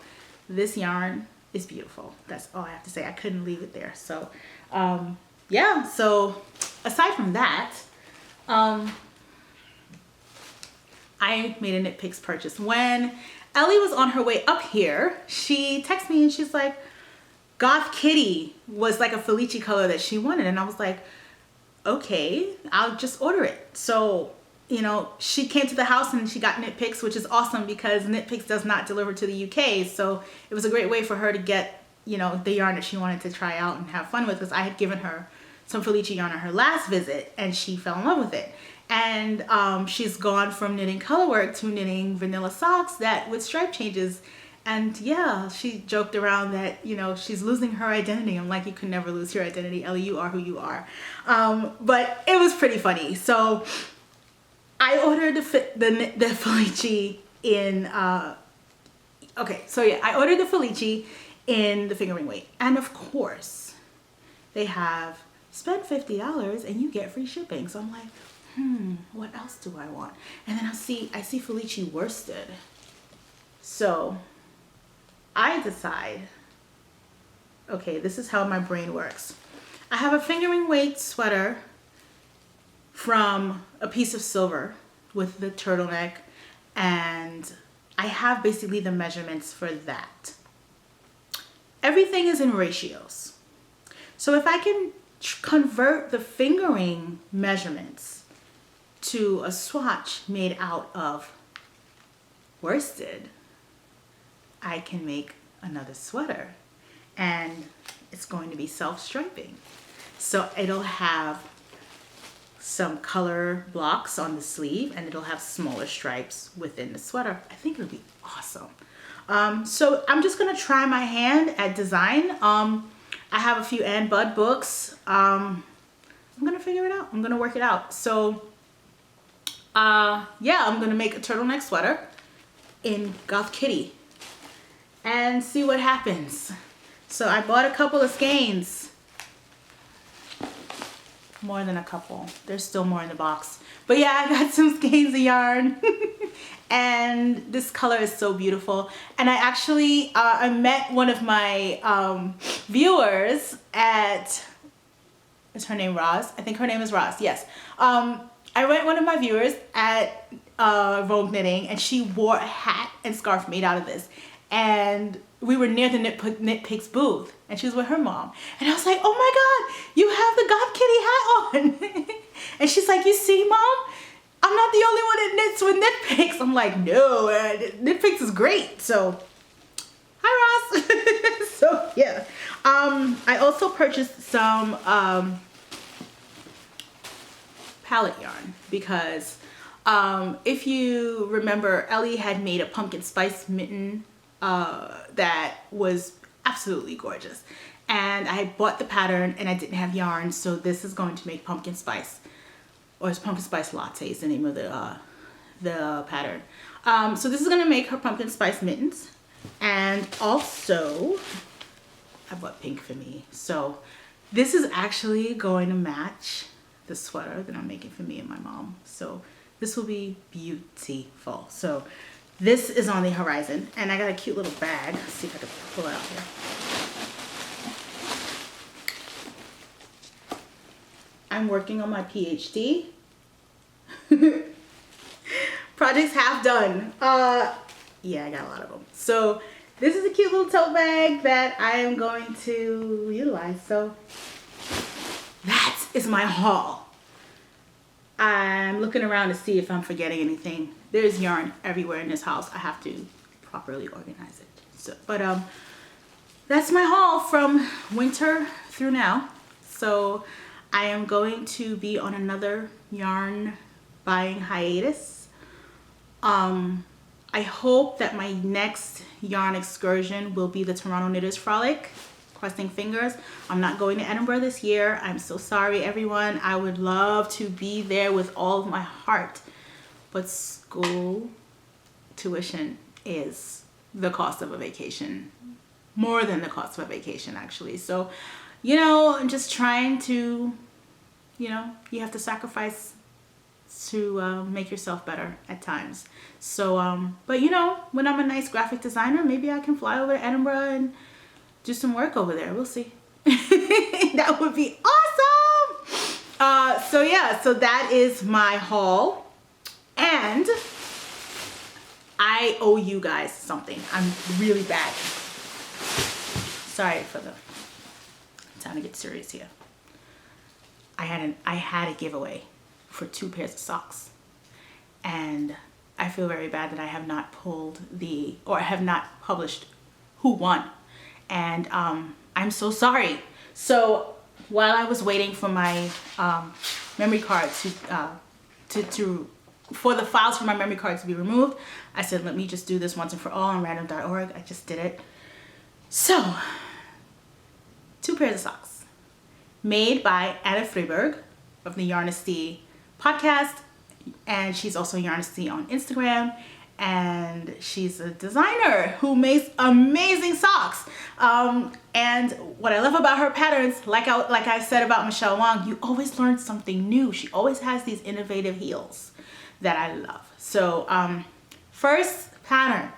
this yarn is beautiful. That's all I have to say. I couldn't leave it there. So yeah, so aside from that, I made a Knit Picks purchase. When Ellie was on her way up here, she texted me and she's like, Goth Kitty was like a Felici color that she wanted. And I was like, okay, I'll just order it. So, you know, she came to the house and she got Knit Picks, which is awesome because Knit Picks does not deliver to the UK. So it was a great way for her to get, you know, the yarn that she wanted to try out and have fun with, because I had given her some Felici yarn on her last visit and she fell in love with it. And she's gone from knitting colorwork to knitting vanilla socks that with stripe changes. And yeah, she joked around that, you know, she's losing her identity. I'm like, you can never lose your identity, Ellie. You are who you are. But it was pretty funny. So I ordered the Felici in, okay, so yeah, I ordered the Felici in the fingering weight. And of course, they have spend $50 and you get free shipping. So I'm like, what else do I want? And then I see Felici worsted. So I decide, okay, this is how my brain works. I have a fingering weight sweater from A Piece of Silver with the turtleneck, and I have basically the measurements for that. Everything is in ratios. So if I can convert the fingering measurements to a swatch made out of worsted, I can make another sweater, and it's going to be self-striping. So it'll have some color blocks on the sleeve, and it'll have smaller stripes within the sweater. I think it'll be awesome. So I'm just gonna try my hand at design. I have a few Ann Budd books. I'm gonna figure it out. I'm gonna work it out. So yeah, I'm gonna make a turtleneck sweater in Goth Kitty and see what happens. So I bought a couple of skeins. More than a couple. There's still more in the box. But yeah, I got some skeins of yarn. And this color is so beautiful. And I actually, I met one of my viewers at, is her name Roz? I think her name is Roz, yes. I met one of my viewers at Vogue Knitting, and she wore a hat and scarf made out of this. And we were near the Knit Picks booth, and she was with her mom. And I was like, oh my God, you have the Goth Kitty hat on. And she's like, you see, Mom? I'm not the only one that knits with Knit Picks. I'm like, no, Knit Picks is great. So, hi Ross. So yeah. I also purchased some palette yarn because If you remember, Ellie had made a pumpkin spice mitten that was absolutely gorgeous. And I bought the pattern and I didn't have yarn, so this is going to make pumpkin spice, or it's pumpkin spice latte is the name of the pattern. So this is gonna make her pumpkin spice mittens. And also, I bought pink for me. So this is actually going to match the sweater that I'm making for me and my mom. So this will be beautiful. So this is on the horizon, and I got a cute little bag. Let's see if I can pull it out here. I'm working on my PhD. Project's half done. Yeah, I got a lot of them. So this is a cute little tote bag that I am going to utilize. So that is my haul. I'm looking around to see if I'm forgetting anything. There's yarn everywhere in this house. I have to properly organize it. So, but that's my haul from winter through now. So I am going to be on another yarn buying hiatus. I hope that my next yarn excursion will be the Toronto Knitters Frolic, Crossing Fingers. I'm not going to Edinburgh this year. I'm so sorry, everyone. I would love to be there with all of my heart, but school tuition is the cost of a vacation, more than the cost of a vacation, actually. So, you know, I'm just trying to, you know, you have to sacrifice to make yourself better at times. So, but you know, when I'm a nice graphic designer, maybe I can fly over to Edinburgh and do some work over there. We'll see. That would be awesome. So yeah, so that is my haul. And I owe you guys something. I'm really bad. Sorry for the time to get serious here. I had a giveaway for 2 pairs of socks, and I feel very bad that I have not have not published who won, and I'm so sorry. So while I was waiting for my memory card for the files for my memory card to be removed, I said, let me just do this once and for all on random.org. I just did it. So 2 pairs of socks made by Anna Freeberg of the Yarnesty podcast, and she's also Yarnesty on Instagram, and she's a designer who makes amazing socks. And what I love about her patterns, like I said about Michelle Wong, you always learn something new. She always has these innovative heels that I love. So first pattern,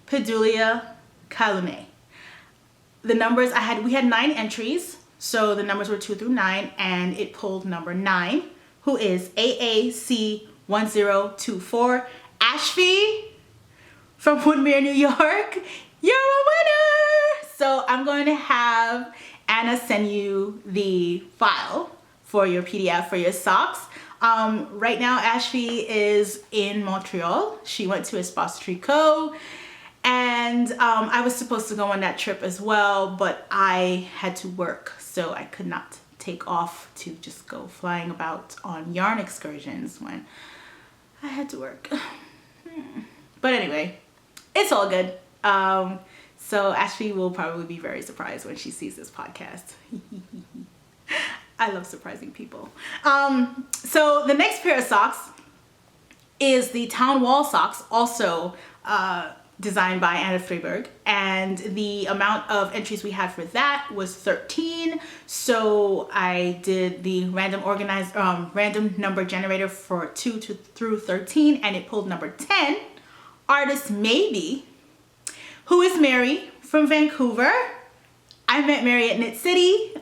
Pedulia Calumet. The numbers we had 9 entries. So the numbers were 2 through 9, and it pulled number 9, who is AAC1024. Ashby from Woodmere, New York. You're a winner! So I'm going to have Anna send you the file for your PDF for your socks. Right now, Ashby is in Montreal. She went to Espace Tricot. And I was supposed to go on that trip as well, but I had to work, so I could not take off to just go flying about on yarn excursions when I had to work. But anyway, it's all good. So Ashley will probably be very surprised when she sees this podcast. I love surprising people. So the next pair of socks is the Town Wall socks, also designed by Anna Freeberg, and the amount of entries we had for that was 13. So I did the random number generator for 2 through 13, and it pulled number 10. Artist Maybe, who is Mary from Vancouver. I met Mary at Knit City.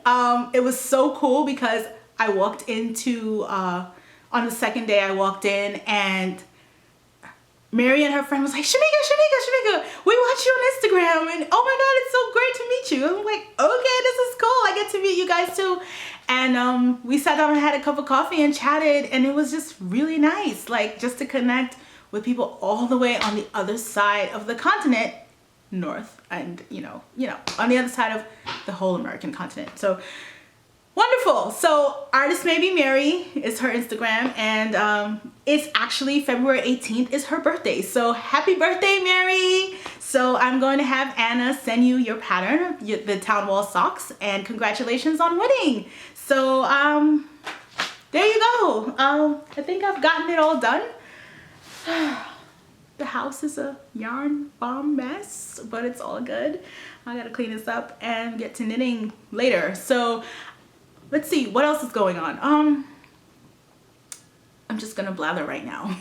It was so cool because I walked into on the second day I walked in, and Mary and her friend was like, Shamika, we watch you on Instagram, and oh my God, it's so great to meet you. I'm like, okay, this is cool. I get to meet you guys too. And we sat down and had a cup of coffee and chatted, and it was just really nice, like just to connect with people all the way on the other side of the continent, north, and you know, on the other side of the whole American continent. So Wonderful. So Artist Maybe Mary is her Instagram, and it's actually February 18th is her birthday. So happy birthday, Mary. So I'm going to have Anna send you your pattern, the Town Wall socks, and congratulations on winning. So there you go. I think I've gotten it all done. The house is a yarn bomb mess, but it's all good. I gotta clean this up and get to knitting later. So let's see what else is going on. I'm just gonna blather right now.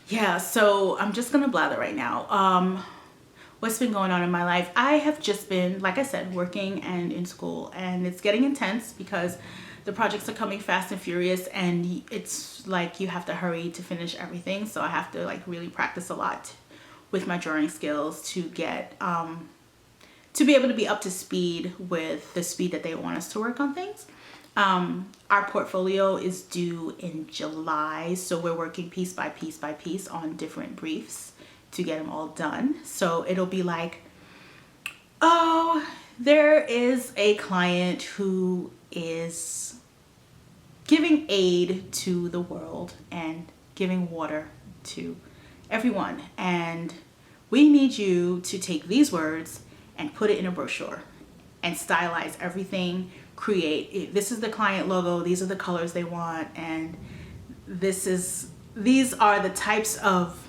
Yeah, so I'm just gonna blather right now. What's been going on in my life? I have just been, like I said, working and in school, and it's getting intense because the projects are coming fast and furious, and it's like you have to hurry to finish everything. So I have to like really practice a lot with my drawing skills to get to be able to be up to speed with the speed that they want us to work on things. Our portfolio is due in July, so we're working piece by piece by piece on different briefs to get them all done. So it'll be like, oh, there is a client who is giving aid to the world and giving water to everyone, and we need you to take these words and put it in a brochure and stylize everything. Create, this is the client logo, these are the colors they want, and these are the types of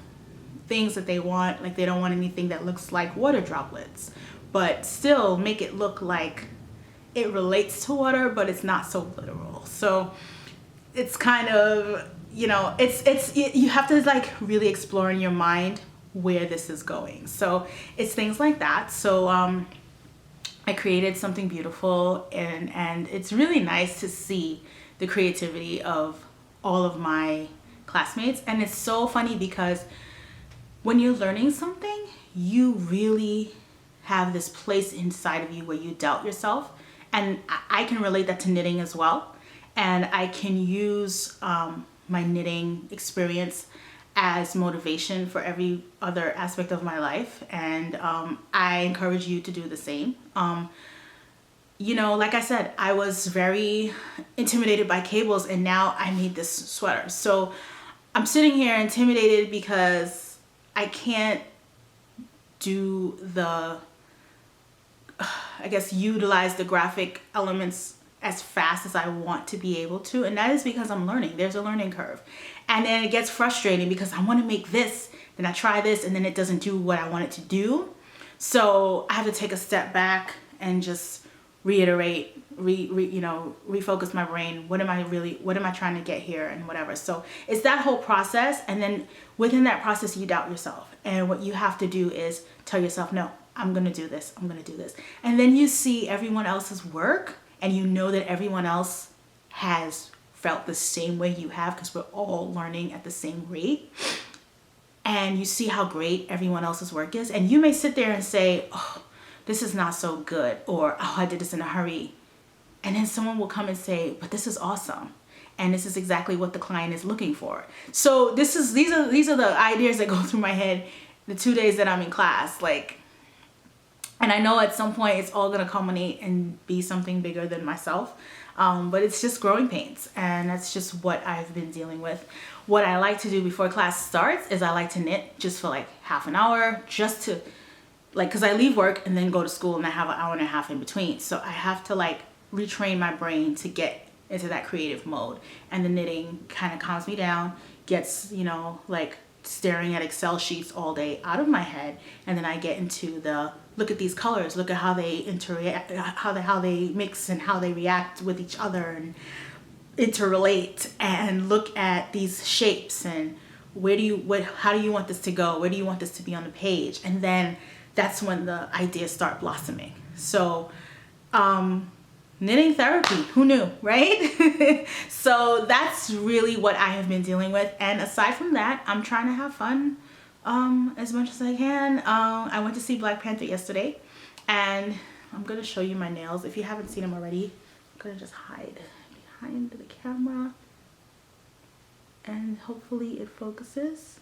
things that they want. Like, they don't want anything that looks like water droplets, but still make it look like it relates to water, but it's not so literal. So it's kind of, you know, you have to like really explore in your mind where this is going. So it's things like that. So I created something beautiful, and it's really nice to see the creativity of all of my classmates. And it's so funny because when you're learning something, you really have this place inside of you where you doubt yourself. And I can relate that to knitting as well. And I can use my knitting experience as motivation for every other aspect of my life. And I encourage you to do the same. You know, like I said, I was very intimidated by cables, and now I made this sweater. So I'm sitting here intimidated because I can't do the, I guess, utilize the graphic elements as fast as I want to be able to. And that is because I'm learning. There's a learning curve. And then it gets frustrating because I want to make this, then I try this, and then it doesn't do what I want it to do. So I have to take a step back and just reiterate, refocus my brain. What am I trying to get here, and whatever. So it's that whole process. And then within that process, you doubt yourself. And what you have to do is tell yourself, no, I'm going to do this. I'm going to do this. And then you see everyone else's work, and you know that everyone else has felt the same way you have, because we're all learning at the same rate. And you see how great everyone else's work is. And you may sit there and say, oh, this is not so good, or oh, I did this in a hurry. And then someone will come and say, but this is awesome. And this is exactly what the client is looking for. So these are the ideas that go through my head the 2 days that I'm in class. Like, and I know at some point it's all gonna culminate and be something bigger than myself. But it's just growing pains, and that's just what I've been dealing with. What I like to do before class starts is I like to knit just for like half an hour, just to like, cause I leave work and then go to school, and I have an hour and a half in between. So I have to like retrain my brain to get into that creative mode, and the knitting kind of calms me down, gets, you know, like staring at Excel sheets all day out of my head. And then I get into the, look at these colors, look at how they interact, how they mix and how they react with each other and interrelate, and look at these shapes and how do you want this to go? Where do you want this to be on the page? And then that's when the ideas start blossoming. So knitting therapy, who knew, right? So that's really what I have been dealing with. And aside from that, I'm trying to have fun as much as I can. I went to see Black Panther yesterday, and I'm gonna show you my nails. If you haven't seen them already, I'm gonna just hide behind the camera, and hopefully it focuses.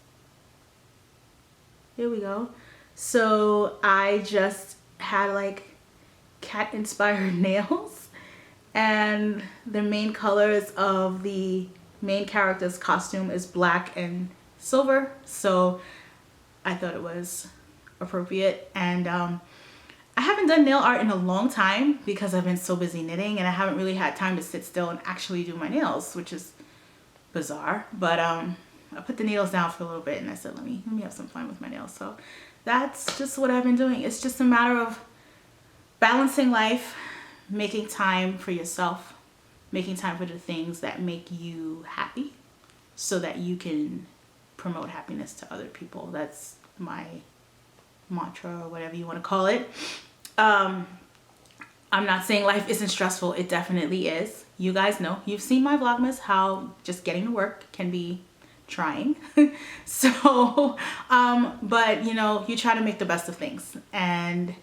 Here we go. So I just had like cat inspired nails, and the main colors of the main character's costume is black and silver, so I thought it was appropriate. And I haven't done nail art in a long time because I've been so busy knitting, and I haven't really had time to sit still and actually do my nails, which is bizarre. But I put the needles down for a little bit and I said, let me have some fun with my nails. So that's just what I've been doing. It's just a matter of balancing life, making time for yourself, making time for the things that make you happy so that you can promote happiness to other people. That's my mantra, or whatever you want to call it. I'm not saying life isn't stressful. It definitely is. You guys know, you've seen my Vlogmas, how just getting to work can be trying. So, but you know, you try to make the best of things. And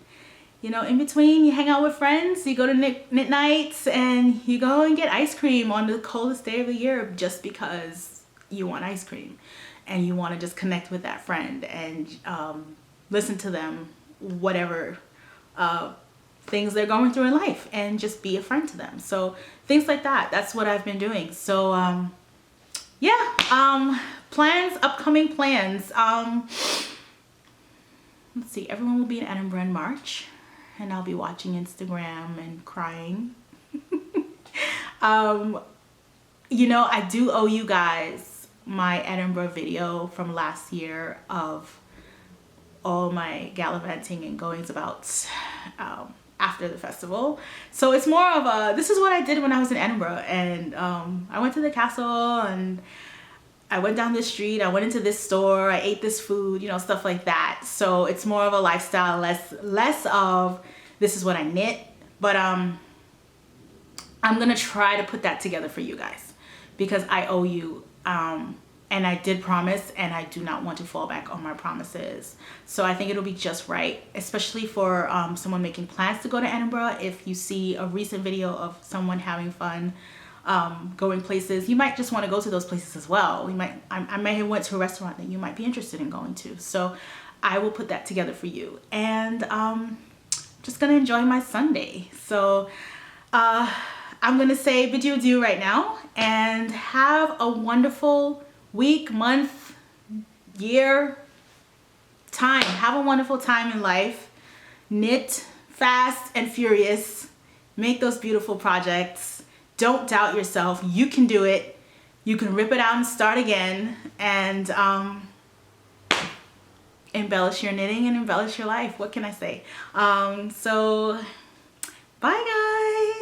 you know, in between, you hang out with friends, you go to knit nights, and you go and get ice cream on the coldest day of the year just because you want ice cream and you want to just connect with that friend and listen to them, whatever things they're going through in life, and just be a friend to them. So things like that, that's what I've been doing. So yeah, plans, upcoming plans. Let's see, everyone will be in Edinburgh in March, and I'll be watching Instagram and crying. You know, I do owe you guys my Edinburgh video from last year of all my gallivanting and goings about after the festival. So it's more of a, this is what I did when I was in Edinburgh, and I went to the castle, and I went down this street, I went into this store, I ate this food, you know, stuff like that. So it's more of a lifestyle, less of this is what I knit. But I'm gonna try to put that together for you guys because I owe you, and I did promise, and I do not want to fall back on my promises. So I think it'll be just right, especially for someone making plans to go to Edinburgh. If you see a recent video of someone having fun going places, you might just want to go to those places as well. I may have went to a restaurant that you might be interested in going to. So I will put that together for you, and just gonna enjoy my Sunday. So I'm gonna say bid you adieu right now, and have a wonderful week, month, year, time. Have a wonderful time in life. Knit fast and furious. Make those beautiful projects. Don't doubt yourself. You can do it. You can rip it out and start again, and embellish your knitting and embellish your life. What can I say? So bye guys.